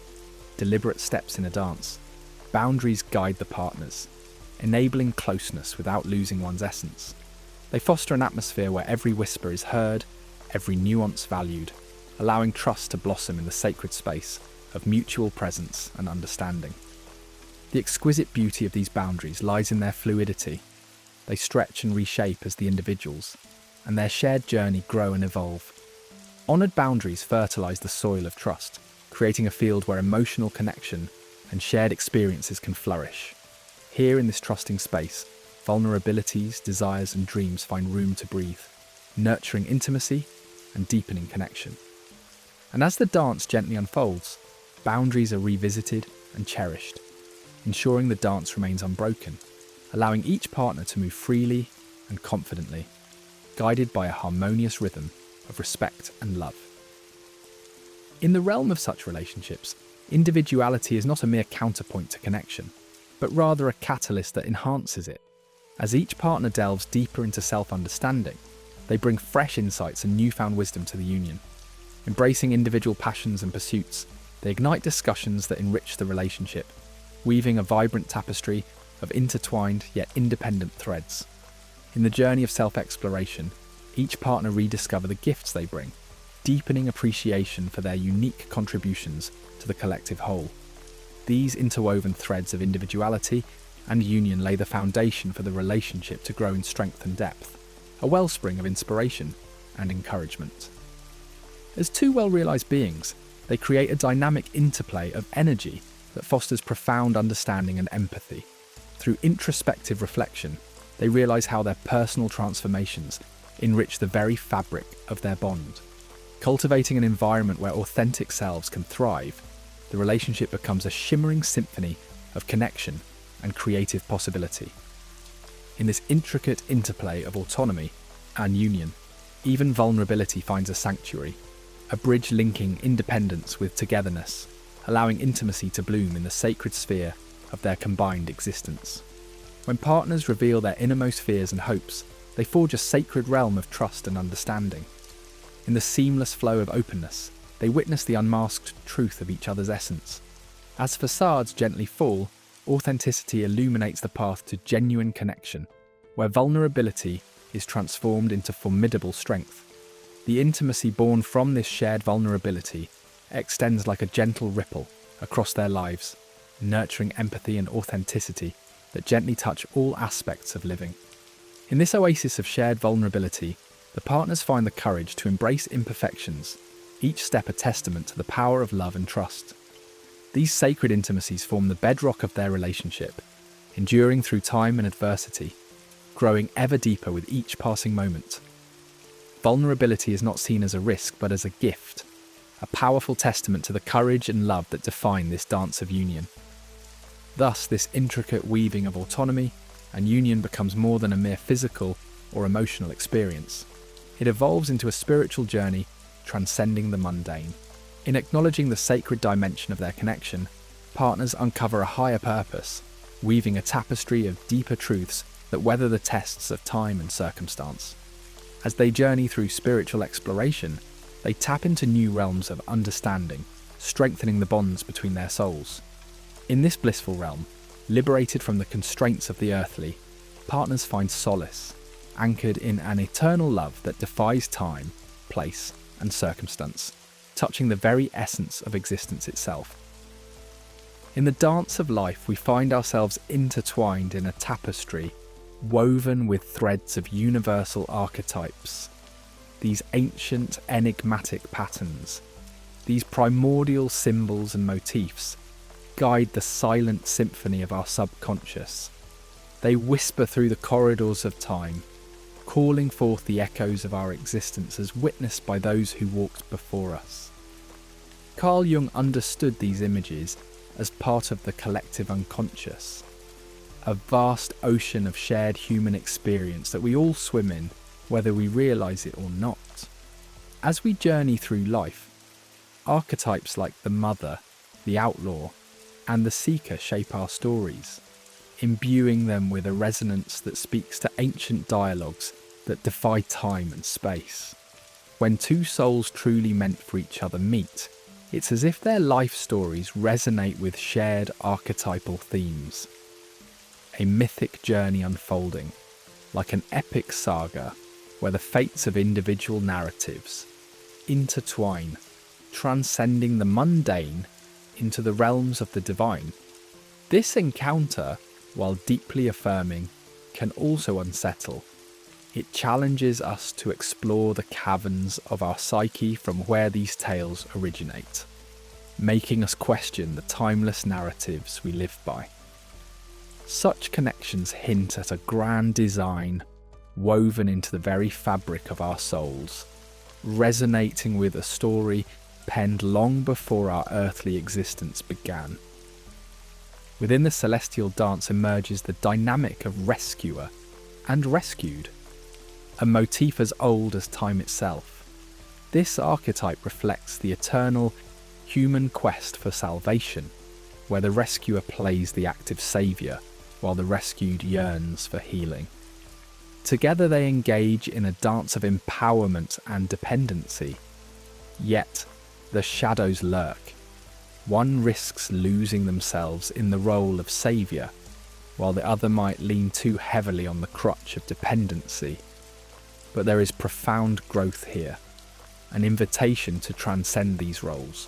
deliberate steps in a dance, boundaries guide the partners, enabling closeness without losing one's essence. They foster an atmosphere where every whisper is heard, every nuance valued, allowing trust to blossom in the sacred space of mutual presence and understanding. The exquisite beauty of these boundaries lies in their fluidity. They stretch and reshape as the individuals, and their shared journey grow and evolve. Honoured boundaries fertilise the soil of trust, creating a field where emotional connection and shared experiences can flourish. Here in this trusting space, vulnerabilities, desires and dreams find room to breathe, nurturing intimacy and deepening connection. And as the dance gently unfolds, boundaries are revisited and cherished, ensuring the dance remains unbroken, allowing each partner to move freely and confidently, guided by a harmonious rhythm of respect and love. In the realm of such relationships, individuality is not a mere counterpoint to connection, but rather a catalyst that enhances it. As each partner delves deeper into self-understanding, they bring fresh insights and newfound wisdom to the union. Embracing individual passions and pursuits, they ignite discussions that enrich the relationship, weaving a vibrant tapestry of intertwined yet independent threads. In the journey of self-exploration, each partner rediscover the gifts they bring, deepening appreciation for their unique contributions to the collective whole. These interwoven threads of individuality and union lay the foundation for the relationship to grow in strength and depth, a wellspring of inspiration and encouragement. As two well-realized beings, they create a dynamic interplay of energy that fosters profound understanding and empathy. Through introspective reflection, they realize how their personal transformations enrich the very fabric of their bond. Cultivating an environment where authentic selves can thrive, the relationship becomes a shimmering symphony of connection and creative possibility. In this intricate interplay of autonomy and union, even vulnerability finds a sanctuary, a bridge linking independence with togetherness, allowing intimacy to bloom in the sacred sphere of their combined existence. When partners reveal their innermost fears and hopes, they forge a sacred realm of trust and understanding. In the seamless flow of openness, they witness the unmasked truth of each other's essence. As facades gently fall, authenticity illuminates the path to genuine connection, where vulnerability is transformed into formidable strength. The intimacy born from this shared vulnerability extends like a gentle ripple across their lives, nurturing empathy and authenticity that gently touch all aspects of living. In this oasis of shared vulnerability, the partners find the courage to embrace imperfections, each step a testament to the power of love and trust. These sacred intimacies form the bedrock of their relationship, enduring through time and adversity, growing ever deeper with each passing moment. Vulnerability is not seen as a risk but as a gift, a powerful testament to the courage and love that define this dance of union. Thus, this intricate weaving of autonomy and union becomes more than a mere physical or emotional experience. It evolves into a spiritual journey transcending the mundane. In acknowledging the sacred dimension of their connection, partners uncover a higher purpose, weaving a tapestry of deeper truths that weather the tests of time and circumstance. As they journey through spiritual exploration, They tap into new realms of understanding, strengthening the bonds between their souls. In this blissful realm, liberated from the constraints of the earthly, partners find solace, anchored in an eternal love that defies time, place, and circumstance, touching the very essence of existence itself. In the dance of life, we find ourselves intertwined in a tapestry woven with threads of universal archetypes. These ancient, enigmatic patterns, these primordial symbols and motifs, guide the silent symphony of our subconscious. They whisper through the corridors of time, calling forth the echoes of our existence as witnessed by those who walked before us. Carl Jung understood these images as part of the collective unconscious, a vast ocean of shared human experience that we all swim in, whether we realise it or not. As we journey through life, archetypes like the mother, the outlaw, and the seeker shape our stories, imbuing them with a resonance that speaks to ancient dialogues that defy time and space. When two souls truly meant for each other meet, it's as if their life stories resonate with shared archetypal themes. A mythic journey unfolding, like an epic saga where the fates of individual narratives intertwine, transcending the mundane into the realms of the divine. This encounter, while deeply affirming, can also unsettle. It challenges us to explore the caverns of our psyche from where these tales originate, making us question the timeless narratives we live by. Such connections hint at a grand design woven into the very fabric of our souls, resonating with a story penned long before our earthly existence began. Within the celestial dance emerges the dynamic of rescuer and rescued, a motif as old as time itself. This archetype reflects the eternal human quest for salvation, where the rescuer plays the active saviour, while the rescued yearns for healing. Together they engage in a dance of empowerment and dependency. Yet, the shadows lurk. One risks losing themselves in the role of saviour, while the other might lean too heavily on the crutch of dependency. But there is profound growth here, an invitation to transcend these roles,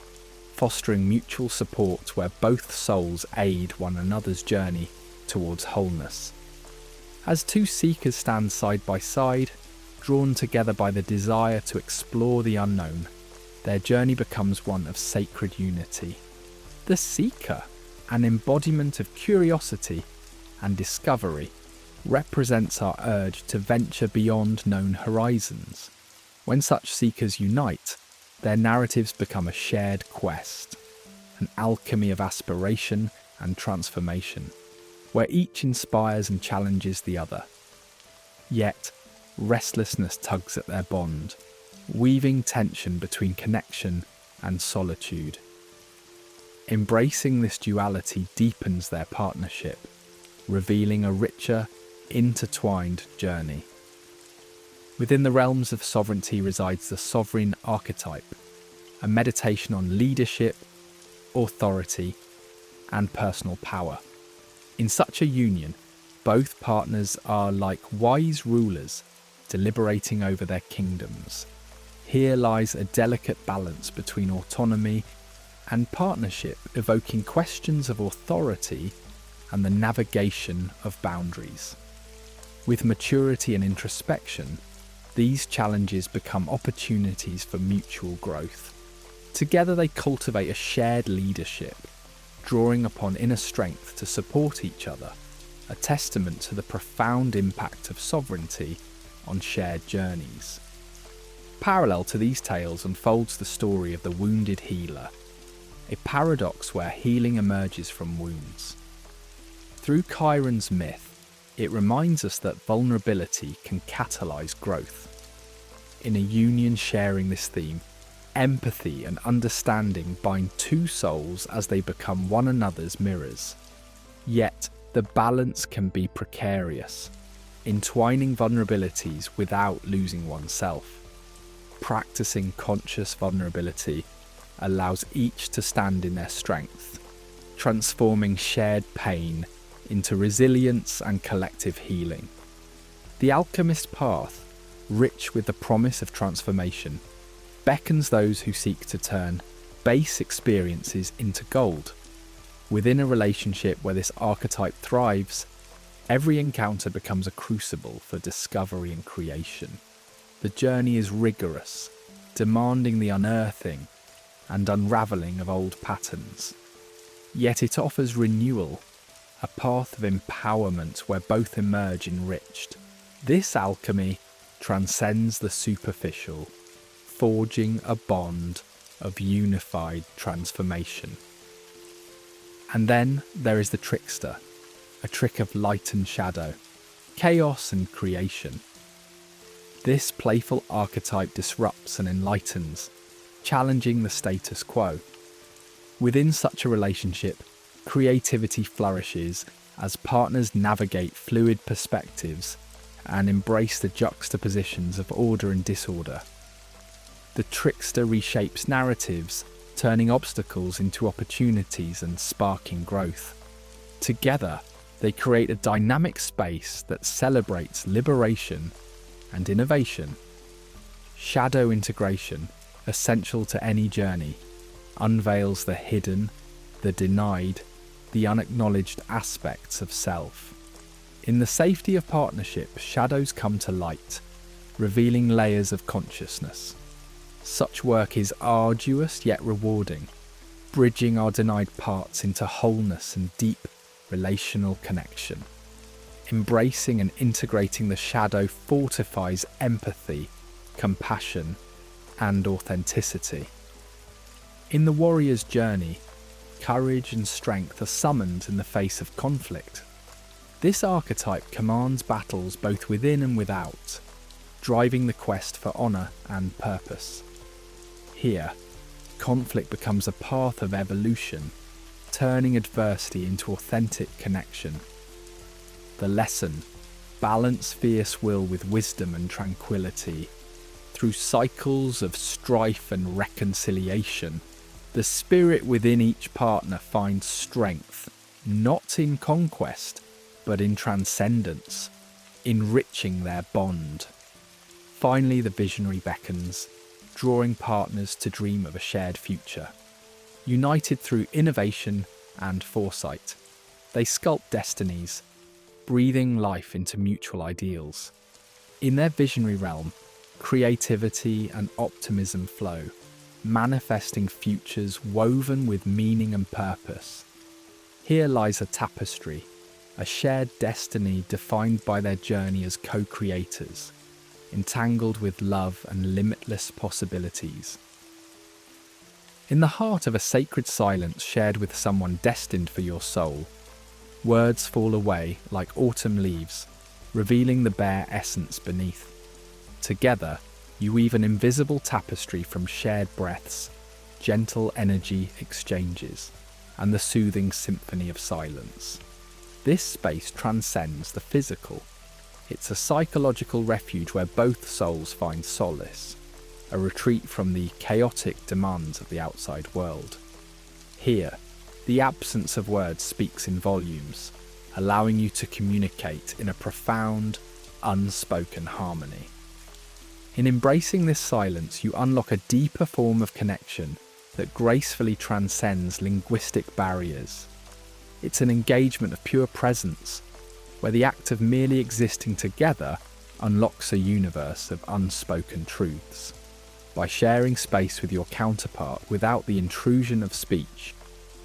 fostering mutual support where both souls aid one another's journey towards wholeness. As two seekers stand side by side, drawn together by the desire to explore the unknown, their journey becomes one of sacred unity. The seeker, an embodiment of curiosity and discovery, represents our urge to venture beyond known horizons. When such seekers unite, their narratives become a shared quest, an alchemy of aspiration and transformation, where each inspires and challenges the other. Yet, restlessness tugs at their bond, weaving tension between connection and solitude. Embracing this duality deepens their partnership, revealing a richer, intertwined journey. Within the realms of sovereignty resides the sovereign archetype, a meditation on leadership, authority, and personal power. In such a union, both partners are like wise rulers deliberating over their kingdoms. Here lies a delicate balance between autonomy and partnership, evoking questions of authority and the navigation of boundaries. With maturity and introspection, these challenges become opportunities for mutual growth. Together they cultivate a shared leadership, drawing upon inner strength to support each other, a testament to the profound impact of sovereignty on shared journeys. Parallel to these tales unfolds the story of the wounded healer, a paradox where healing emerges from wounds. Through Chiron's myth, it reminds us that vulnerability can catalyse growth. In a union sharing this theme, empathy and understanding bind two souls as they become one another's mirrors. Yet, the balance can be precarious, entwining vulnerabilities without losing oneself. practicing conscious vulnerability allows each to stand in their strength, transforming shared pain into resilience and collective healing. The alchemist path, rich with the promise of transformation, beckons those who seek to turn base experiences into gold. Within a relationship where this archetype thrives, every encounter becomes a crucible for discovery and creation. The journey is rigorous, demanding the unearthing and unravelling of old patterns. Yet it offers renewal, a path of empowerment where both emerge enriched. This alchemy transcends the superficial, forging a bond of unified transformation. And then there is the trickster, a trick of light and shadow, chaos and creation. This playful archetype disrupts and enlightens, challenging the status quo. Within such a relationship, creativity flourishes as partners navigate fluid perspectives and embrace the juxtapositions of order and disorder. The trickster reshapes narratives, turning obstacles into opportunities and sparking growth. Together, they create a dynamic space that celebrates liberation and innovation. Shadow integration, essential to any journey, unveils the hidden, the denied, the unacknowledged aspects of self. In the safety of partnership, shadows come to light, revealing layers of consciousness. Such work is arduous yet rewarding, bridging our denied parts into wholeness and deep relational connection. Embracing and integrating the shadow fortifies empathy, compassion, and authenticity. In the warrior's journey, courage and strength are summoned in the face of conflict. This archetype commands battles both within and without, driving the quest for honour and purpose. Here, conflict becomes a path of evolution, turning adversity into authentic connection. The lesson: balance fierce will with wisdom and tranquility. Through cycles of strife and reconciliation, the spirit within each partner finds strength, not in conquest, but in transcendence, enriching their bond. Finally, the visionary beckons, drawing partners to dream of a shared future. United through innovation and foresight, they sculpt destinies, breathing life into mutual ideals. In their visionary realm, creativity and optimism flow, manifesting futures woven with meaning and purpose. Here lies a tapestry, a shared destiny defined by their journey as co-creators, entangled with love and limitless possibilities. In the heart of a sacred silence shared with someone destined for your soul, words fall away like autumn leaves, revealing the bare essence beneath. Together, you weave an invisible tapestry from shared breaths, gentle energy exchanges, and the soothing symphony of silence. This space transcends the physical. It's a psychological refuge where both souls find solace, a retreat from the chaotic demands of the outside world. Here, the absence of words speaks in volumes, allowing you to communicate in a profound, unspoken harmony. In embracing this silence, you unlock a deeper form of connection that gracefully transcends linguistic barriers. It's an engagement of pure presence, where the act of merely existing together unlocks a universe of unspoken truths. By sharing space with your counterpart without the intrusion of speech,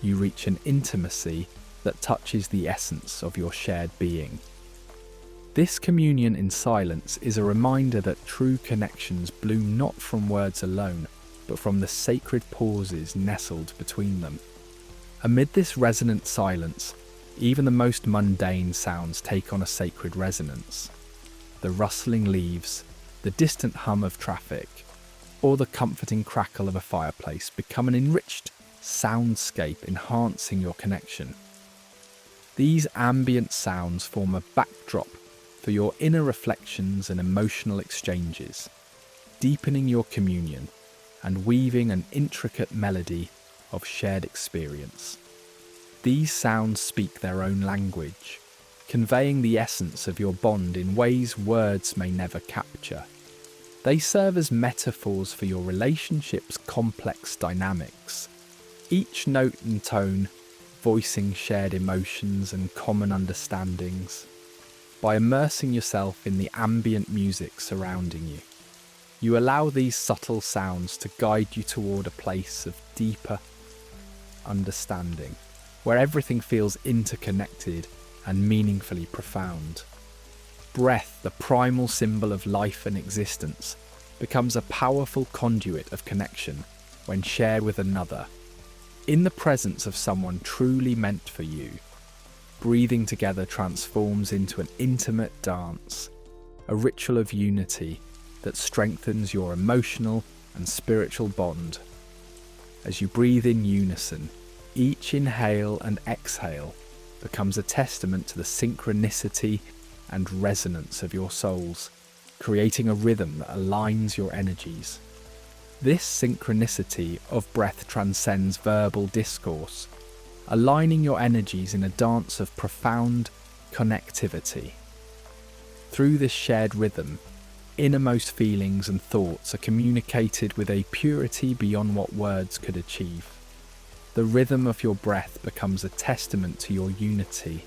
you reach an intimacy that touches the essence of your shared being. This communion in silence is a reminder that true connections bloom not from words alone, but from the sacred pauses nestled between them. Amid this resonant silence, even the most mundane sounds take on a sacred resonance. The rustling leaves, the distant hum of traffic, or the comforting crackle of a fireplace become an enriched soundscape enhancing your connection. These ambient sounds form a backdrop for your inner reflections and emotional exchanges. deepening your communion and weaving an intricate melody of shared experience. These sounds speak their own language, conveying the essence of your bond in ways words may never capture. They serve as metaphors for your relationship's complex dynamics, each note and tone voicing shared emotions and common understandings. By immersing yourself in the ambient music surrounding you, you allow these subtle sounds to guide you toward a place of deeper understanding, where everything feels interconnected and meaningfully profound. Breath, the primal symbol of life and existence, becomes a powerful conduit of connection when shared with another. In the presence of someone truly meant for you, breathing together transforms into an intimate dance, a ritual of unity that strengthens your emotional and spiritual bond. As you breathe in unison, each inhale and exhale becomes a testament to the synchronicity and resonance of your souls, creating a rhythm that aligns your energies. This synchronicity of breath transcends verbal discourse, aligning your energies in a dance of profound connectivity. Through this shared rhythm, innermost feelings and thoughts are communicated with a purity beyond what words could achieve. The rhythm of your breath becomes a testament to your unity,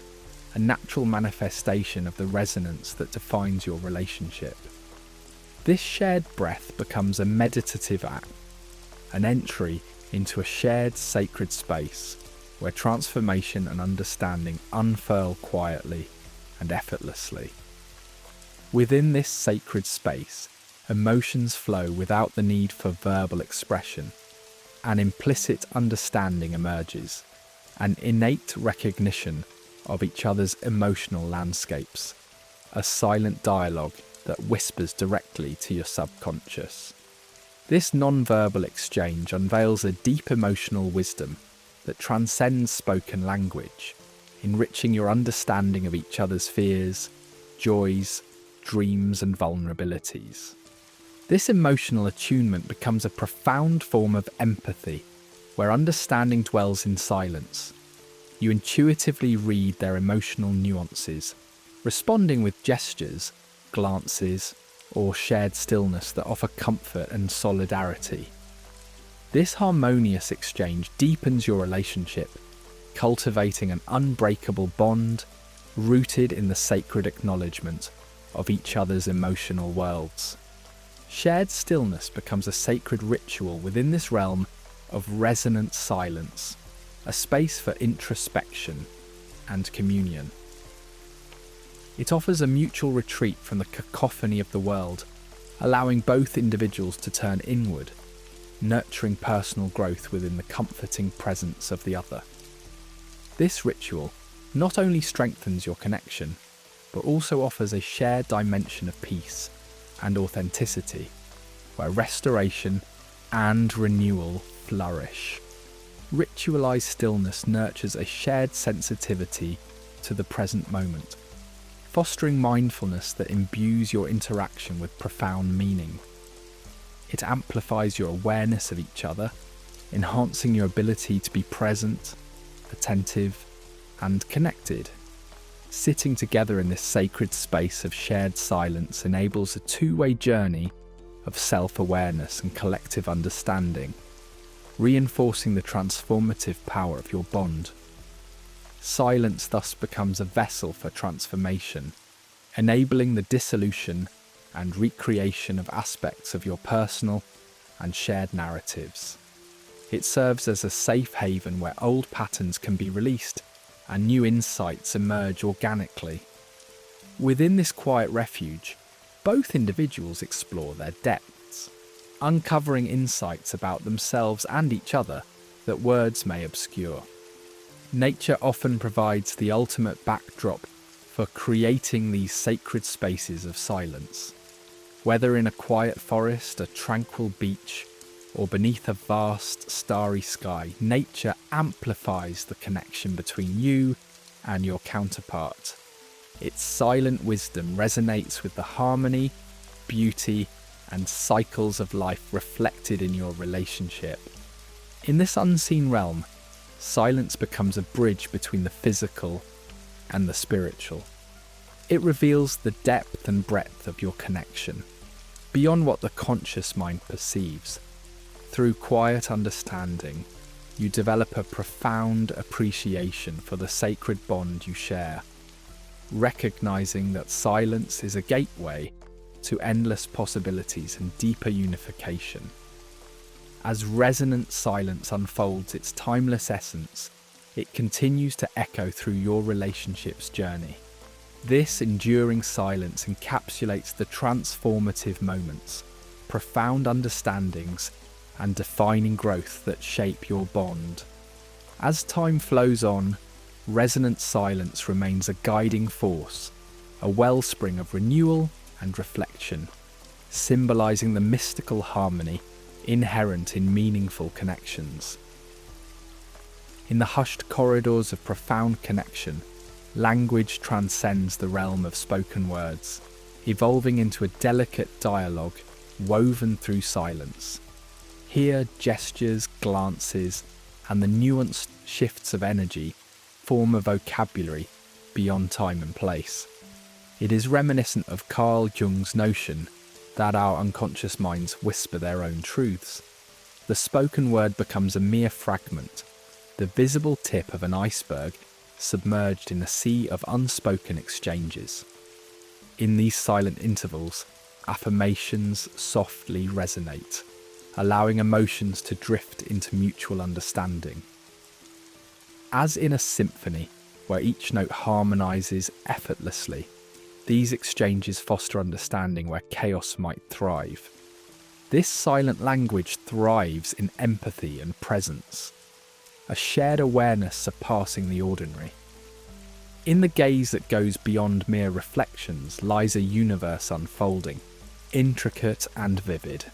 a natural manifestation of the resonance that defines your relationship. This shared breath becomes a meditative act, an entry into a shared sacred space where transformation and understanding unfurl quietly and effortlessly. Within this sacred space, emotions flow without the need for verbal expression. An implicit understanding emerges, an innate recognition of each other's emotional landscapes, a silent dialogue that whispers directly to your subconscious. This non-verbal exchange unveils a deep emotional wisdom that transcends spoken language, enriching your understanding of each other's fears, joys, dreams, and vulnerabilities. This emotional attunement becomes a profound form of empathy, where understanding dwells in silence. You intuitively read their emotional nuances, responding with gestures, glances, or shared stillness that offer comfort and solidarity. This harmonious exchange deepens your relationship, cultivating an unbreakable bond rooted in the sacred acknowledgement of each other's emotional worlds. Shared stillness becomes a sacred ritual within this realm of resonant silence, a space for introspection and communion. It offers a mutual retreat from the cacophony of the world, allowing both individuals to turn inward, nurturing personal growth within the comforting presence of the other. This ritual not only strengthens your connection, but also offers a shared dimension of peace and authenticity, where restoration and renewal flourish. Ritualized stillness nurtures a shared sensitivity to the present moment, fostering mindfulness that imbues your interaction with profound meaning. It amplifies your awareness of each other, enhancing your ability to be present, attentive, and connected. Sitting together in this sacred space of shared silence enables a two-way journey of self-awareness and collective understanding, reinforcing the transformative power of your bond. Silence thus becomes a vessel for transformation, enabling the dissolution and recreation of aspects of your personal and shared narratives. It serves as a safe haven where old patterns can be released and new insights emerge organically. Within this quiet refuge, both individuals explore their depths, uncovering insights about themselves and each other that words may obscure. Nature often provides the ultimate backdrop for creating these sacred spaces of silence. Whether in a quiet forest, a tranquil beach, or beneath a vast starry sky, nature amplifies the connection between you and your counterpart. Its silent wisdom resonates with the harmony, beauty, and cycles of life reflected in your relationship. In this unseen realm, silence becomes a bridge between the physical and the spiritual. It reveals the depth and breadth of your connection, beyond what the conscious mind perceives. Through quiet understanding, you develop a profound appreciation for the sacred bond you share, recognizing that silence is a gateway to endless possibilities and deeper unification. As resonant silence unfolds its timeless essence, it continues to echo through your relationship's journey. This enduring silence encapsulates the transformative moments, profound understandings, and defining growth that shape your bond. As time flows on, resonant silence remains a guiding force, a wellspring of renewal and reflection, symbolizing the mystical harmony inherent in meaningful connections. In the hushed corridors of profound connection, language transcends the realm of spoken words, evolving into a delicate dialogue woven through silence. Here, gestures, glances, and the nuanced shifts of energy form a vocabulary beyond time and place. It is reminiscent of Carl Jung's notion that our unconscious minds whisper their own truths. The spoken word becomes a mere fragment, the visible tip of an iceberg submerged in a sea of unspoken exchanges. In these silent intervals, affirmations softly resonate, allowing emotions to drift into mutual understanding. As in a symphony where each note harmonizes effortlessly, these exchanges foster understanding where chaos might thrive. This silent language thrives in empathy and presence, a shared awareness surpassing the ordinary. In the gaze that goes beyond mere reflections lies a universe unfolding, intricate and vivid.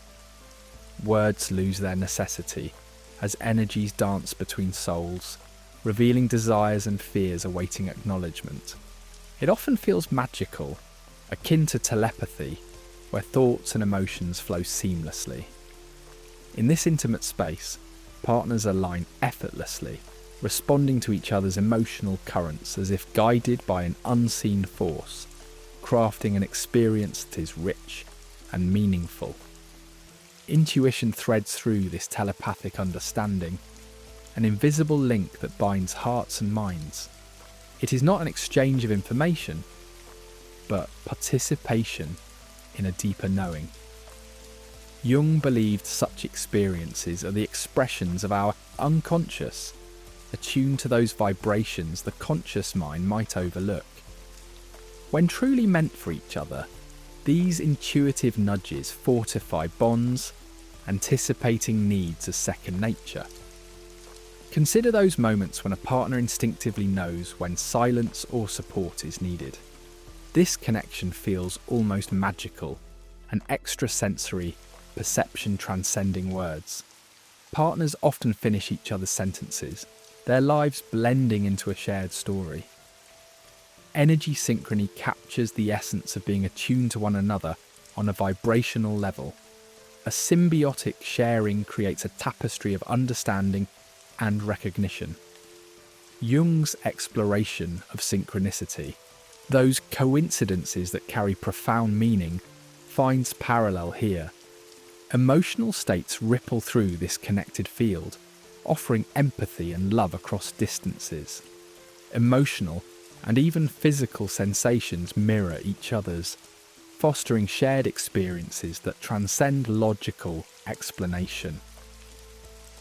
Words lose their necessity as energies dance between souls, revealing desires and fears awaiting acknowledgement. It often feels magical, akin to telepathy, where thoughts and emotions flow seamlessly. In this intimate space, partners align effortlessly, responding to each other's emotional currents as if guided by an unseen force, crafting an experience that is rich and meaningful. Intuition threads through this telepathic understanding, an invisible link that binds hearts and minds. It is not an exchange of information, but participation in a deeper knowing. Jung believed such experiences are the expressions of our unconscious, attuned to those vibrations the conscious mind might overlook. When truly meant for each other, these intuitive nudges fortify bonds, anticipating needs as second nature. Consider those moments when a partner instinctively knows when silence or support is needed. This connection feels almost magical, an extrasensory perception transcending words. Partners often finish each other's sentences, their lives blending into a shared story. Energy synchrony captures the essence of being attuned to one another on a vibrational level. A symbiotic sharing creates a tapestry of understanding and recognition. Jung's exploration of synchronicity, those coincidences that carry profound meaning, finds parallel here. Emotional states ripple through this connected field, offering empathy and love across distances. Emotional and even physical sensations mirror each other's, fostering shared experiences that transcend logical explanation.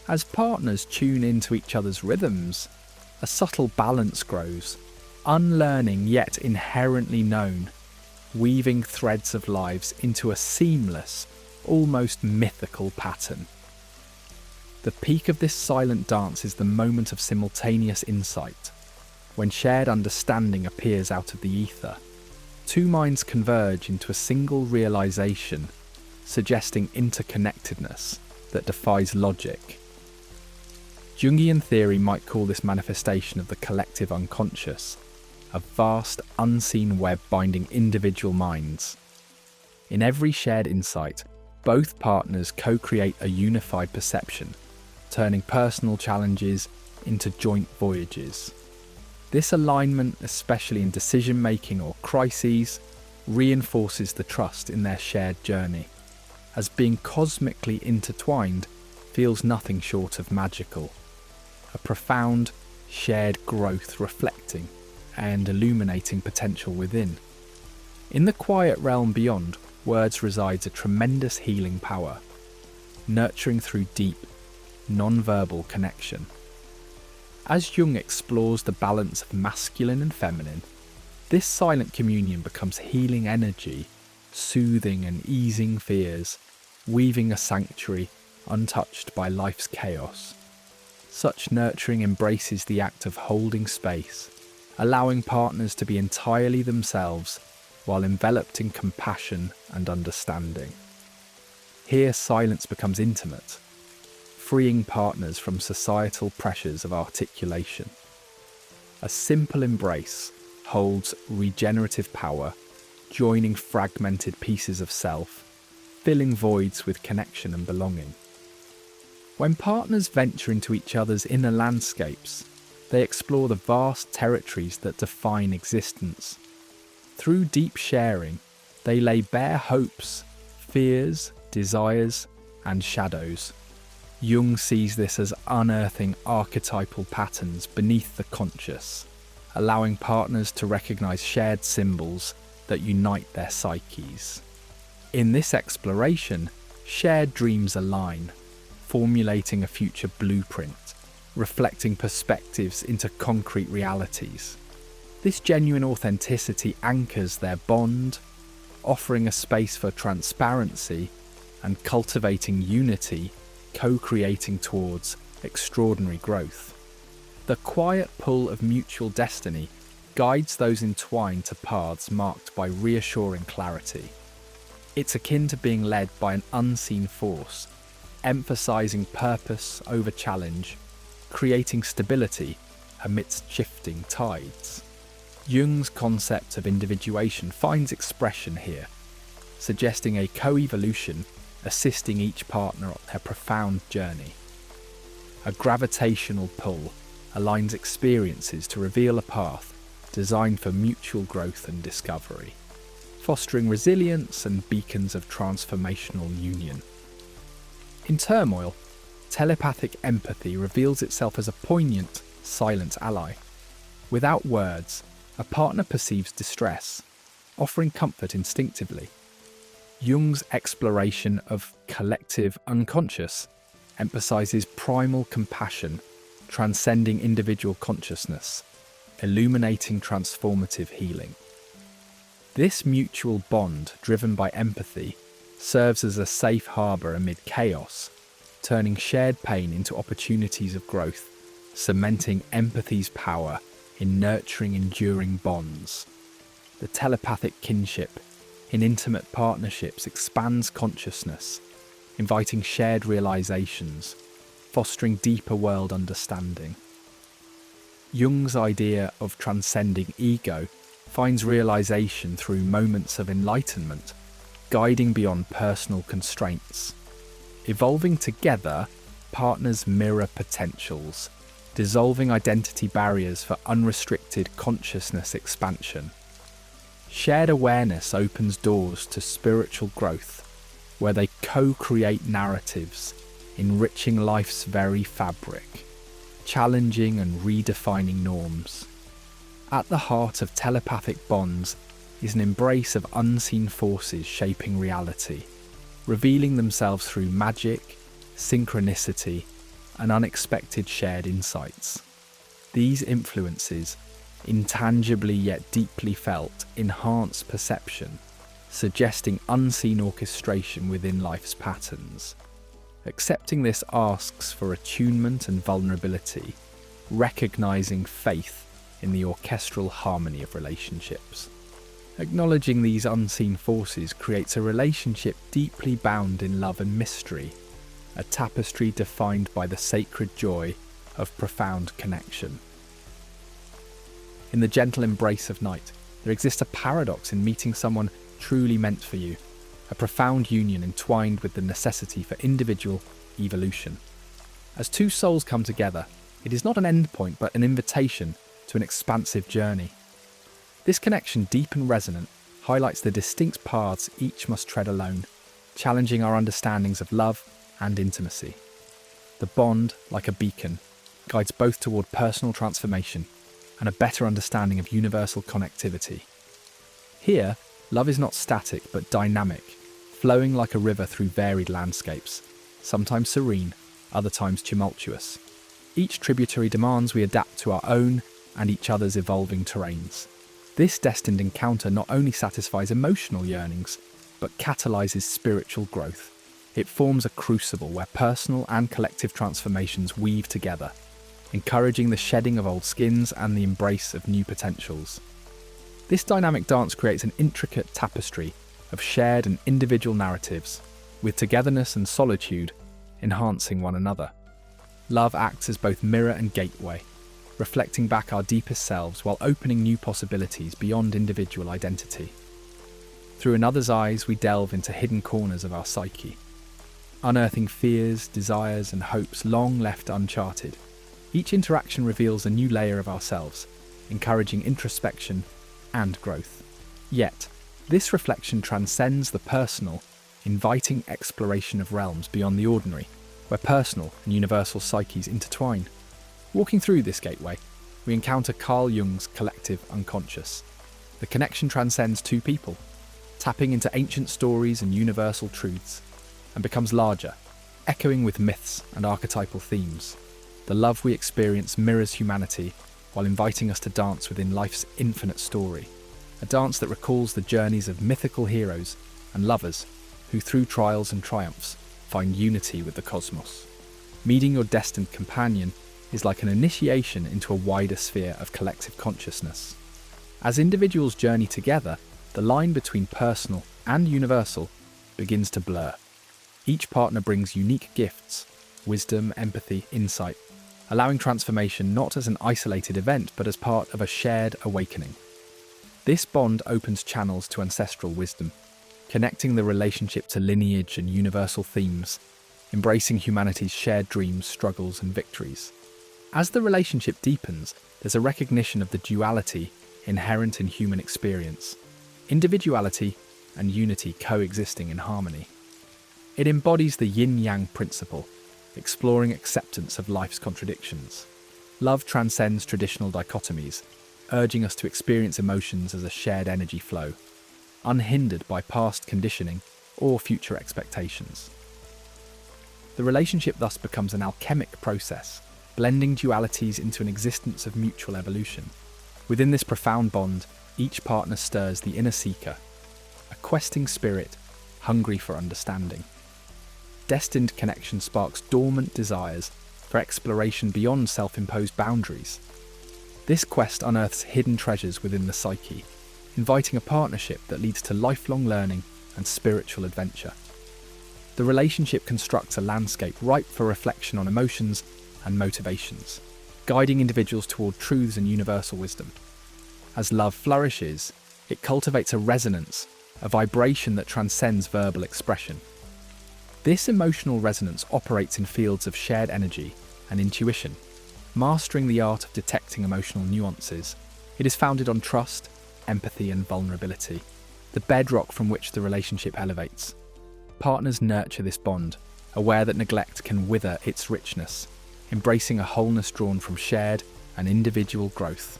As partners tune into each other's rhythms, a subtle balance grows, unlearning yet inherently known, weaving threads of lives into a seamless, almost mythical pattern. The peak of this silent dance is the moment of simultaneous insight, when shared understanding appears out of the ether. Two minds converge into a single realization, suggesting interconnectedness that defies logic. Jungian theory might call this manifestation of the collective unconscious, a vast, unseen web binding individual minds. In every shared insight, Both partners co-create a unified perception, turning personal challenges into joint voyages. This alignment, especially in decision-making or crises, reinforces the trust in their shared journey, as being cosmically intertwined feels nothing short of magical. A profound, shared growth reflecting and illuminating potential within. In the quiet realm beyond, words resides a tremendous healing power, nurturing through deep, non-verbal connection. As Jung explores the balance of masculine and feminine, this silent communion becomes healing energy, soothing and easing fears, weaving a sanctuary untouched by life's chaos. Such nurturing embraces the act of holding space, allowing partners to be entirely themselves while enveloped in compassion and understanding. Here silence becomes intimate, freeing partners from societal pressures of articulation. A simple embrace holds regenerative power, joining fragmented pieces of self, filling voids with connection and belonging. When partners venture into each other's inner landscapes, they explore the vast territories that define existence. Through deep sharing, they lay bare hopes, fears, desires, and shadows. Jung sees this as unearthing archetypal patterns beneath the conscious, allowing partners to recognize shared symbols that unite their psyches. In this exploration, shared dreams align, formulating a future blueprint, reflecting perspectives into concrete realities. This genuine authenticity anchors their bond, offering a space for transparency and cultivating unity, co-creating towards extraordinary growth. The quiet pull of mutual destiny guides those entwined to paths marked by reassuring clarity. It's akin to being led by an unseen force, emphasizing purpose over challenge, creating stability amidst shifting tides. Jung's concept of individuation finds expression here, suggesting a co-evolution assisting each partner on their profound journey. A gravitational pull aligns experiences to reveal a path designed for mutual growth and discovery, fostering resilience and beacons of transformational union. In turmoil, telepathic empathy reveals itself as a poignant, silent ally. Without words, a partner perceives distress, offering comfort instinctively. Jung's exploration of collective unconscious emphasizes primal compassion, transcending individual consciousness, illuminating transformative healing. This mutual bond, driven by empathy, serves as a safe harbour amid chaos, turning shared pain into opportunities of growth, cementing empathy's power in nurturing enduring bonds. The telepathic kinship in intimate partnerships expands consciousness, inviting shared realizations, fostering deeper world understanding. Jung's idea of transcending ego finds realization through moments of enlightenment, guiding beyond personal constraints. Evolving together, partners mirror potentials, dissolving identity barriers for unrestricted consciousness expansion. Shared awareness opens doors to spiritual growth, where they co-create narratives, enriching life's very fabric, challenging and redefining norms. At the heart of telepathic bonds is an embrace of unseen forces shaping reality, revealing themselves through magic, synchronicity, and unexpected shared insights. These influences, intangibly yet deeply felt, enhance perception, suggesting unseen orchestration within life's patterns. Accepting this asks for attunement and vulnerability, recognizing faith in the orchestral harmony of relationships. Acknowledging these unseen forces creates a relationship deeply bound in love and mystery, a tapestry defined by the sacred joy of profound connection. In the gentle embrace of night, there exists a paradox in meeting someone truly meant for you. a profound union entwined with the necessity for individual evolution. As two souls come together, it is not an endpoint but an invitation to an expansive journey. This connection, deep and resonant, highlights the distinct paths each must tread alone, challenging our understandings of love and intimacy. The bond, like a beacon, guides both toward personal transformation and a better understanding of universal connectivity. Here, love is not static but dynamic, flowing like a river through varied landscapes, sometimes serene, other times tumultuous. Each tributary demands we adapt to our own and each other's evolving terrains. This destined encounter not only satisfies emotional yearnings, but catalyses spiritual growth. It forms a crucible where personal and collective transformations weave together, encouraging the shedding of old skins and the embrace of new potentials. This dynamic dance creates an intricate tapestry of shared and individual narratives, with togetherness and solitude enhancing one another. Love acts as both mirror and gateway, reflecting back our deepest selves while opening new possibilities beyond individual identity. Through another's eyes, we delve into hidden corners of our psyche, unearthing fears, desires, and hopes long left uncharted. Each interaction reveals a new layer of ourselves, encouraging introspection and growth. Yet, this reflection transcends the personal, inviting exploration of realms beyond the ordinary, where personal and universal psyches intertwine. Walking through this gateway, we encounter Carl Jung's collective unconscious. The connection transcends two people, tapping into ancient stories and universal truths, and becomes larger, echoing with myths and archetypal themes. The love we experience mirrors humanity while inviting us to dance within life's infinite story, a dance that recalls the journeys of mythical heroes and lovers who, through trials and triumphs, find unity with the cosmos. Meeting your destined companion is like an initiation into a wider sphere of collective consciousness. As individuals journey together, the line between personal and universal begins to blur. Each partner brings unique gifts, wisdom, empathy, insight, allowing transformation not as an isolated event but as part of a shared awakening. This bond opens channels to ancestral wisdom, connecting the relationship to lineage and universal themes, embracing humanity's shared dreams, struggles, and victories. As the relationship deepens, there's a recognition of the duality inherent in human experience, individuality and unity coexisting in harmony. It embodies the yin-yang principle, exploring acceptance of life's contradictions. Love transcends traditional dichotomies, urging us to experience emotions as a shared energy flow, unhindered by past conditioning or future expectations. The relationship thus becomes an alchemic process, blending dualities into an existence of mutual evolution. Within this profound bond, each partner stirs the inner seeker, a questing spirit hungry for understanding. Destined connection sparks dormant desires for exploration beyond self-imposed boundaries. This quest unearths hidden treasures within the psyche, inviting a partnership that leads to lifelong learning and spiritual adventure. The relationship constructs a landscape ripe for reflection on emotions and motivations, guiding individuals toward truths and universal wisdom. As love flourishes, it cultivates a resonance, a vibration that transcends verbal expression. This emotional resonance operates in fields of shared energy and intuition, mastering the art of detecting emotional nuances. It is founded on trust, empathy, and vulnerability, the bedrock from which the relationship elevates. Partners nurture this bond, aware that neglect can wither its richness, embracing a wholeness drawn from shared and individual growth.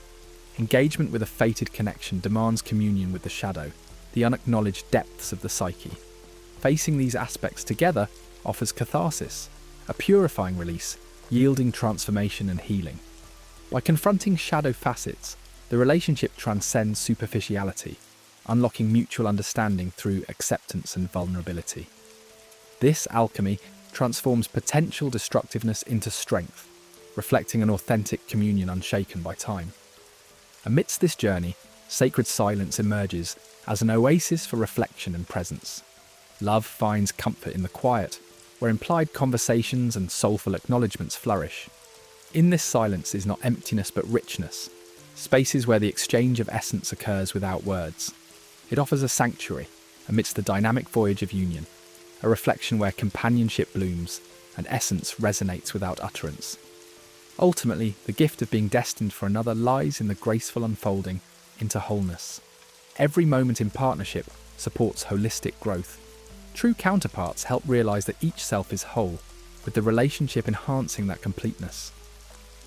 Engagement with a fated connection demands communion with the shadow, the unacknowledged depths of the psyche. Facing these aspects together offers catharsis, a purifying release, yielding transformation and healing. By confronting shadow facets, the relationship transcends superficiality, unlocking mutual understanding through acceptance and vulnerability. This alchemy transforms potential destructiveness into strength, reflecting an authentic communion unshaken by time. Amidst this journey, sacred silence emerges as an oasis for reflection and presence. Love finds comfort in the quiet, where implied conversations and soulful acknowledgements flourish. In this silence is not emptiness but richness, spaces where the exchange of essence occurs without words. It offers a sanctuary amidst the dynamic voyage of union, a reflection where companionship blooms and essence resonates without utterance. Ultimately, the gift of being destined for another lies in the graceful unfolding into wholeness. Every moment in partnership supports holistic growth. True counterparts help realize that each self is whole, with the relationship enhancing that completeness.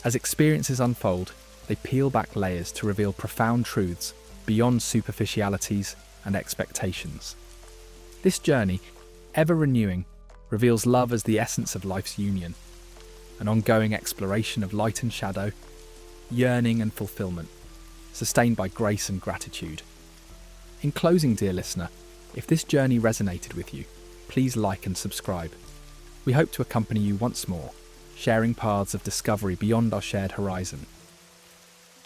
As experiences unfold, they peel back layers to reveal profound truths beyond superficialities and expectations. This journey, ever renewing, reveals love as the essence of life's union, an ongoing exploration of light and shadow, yearning and fulfillment, sustained by grace and gratitude. In closing, dear listener, if this journey resonated with you, please like and subscribe. We hope to accompany you once more, sharing paths of discovery beyond our shared horizon.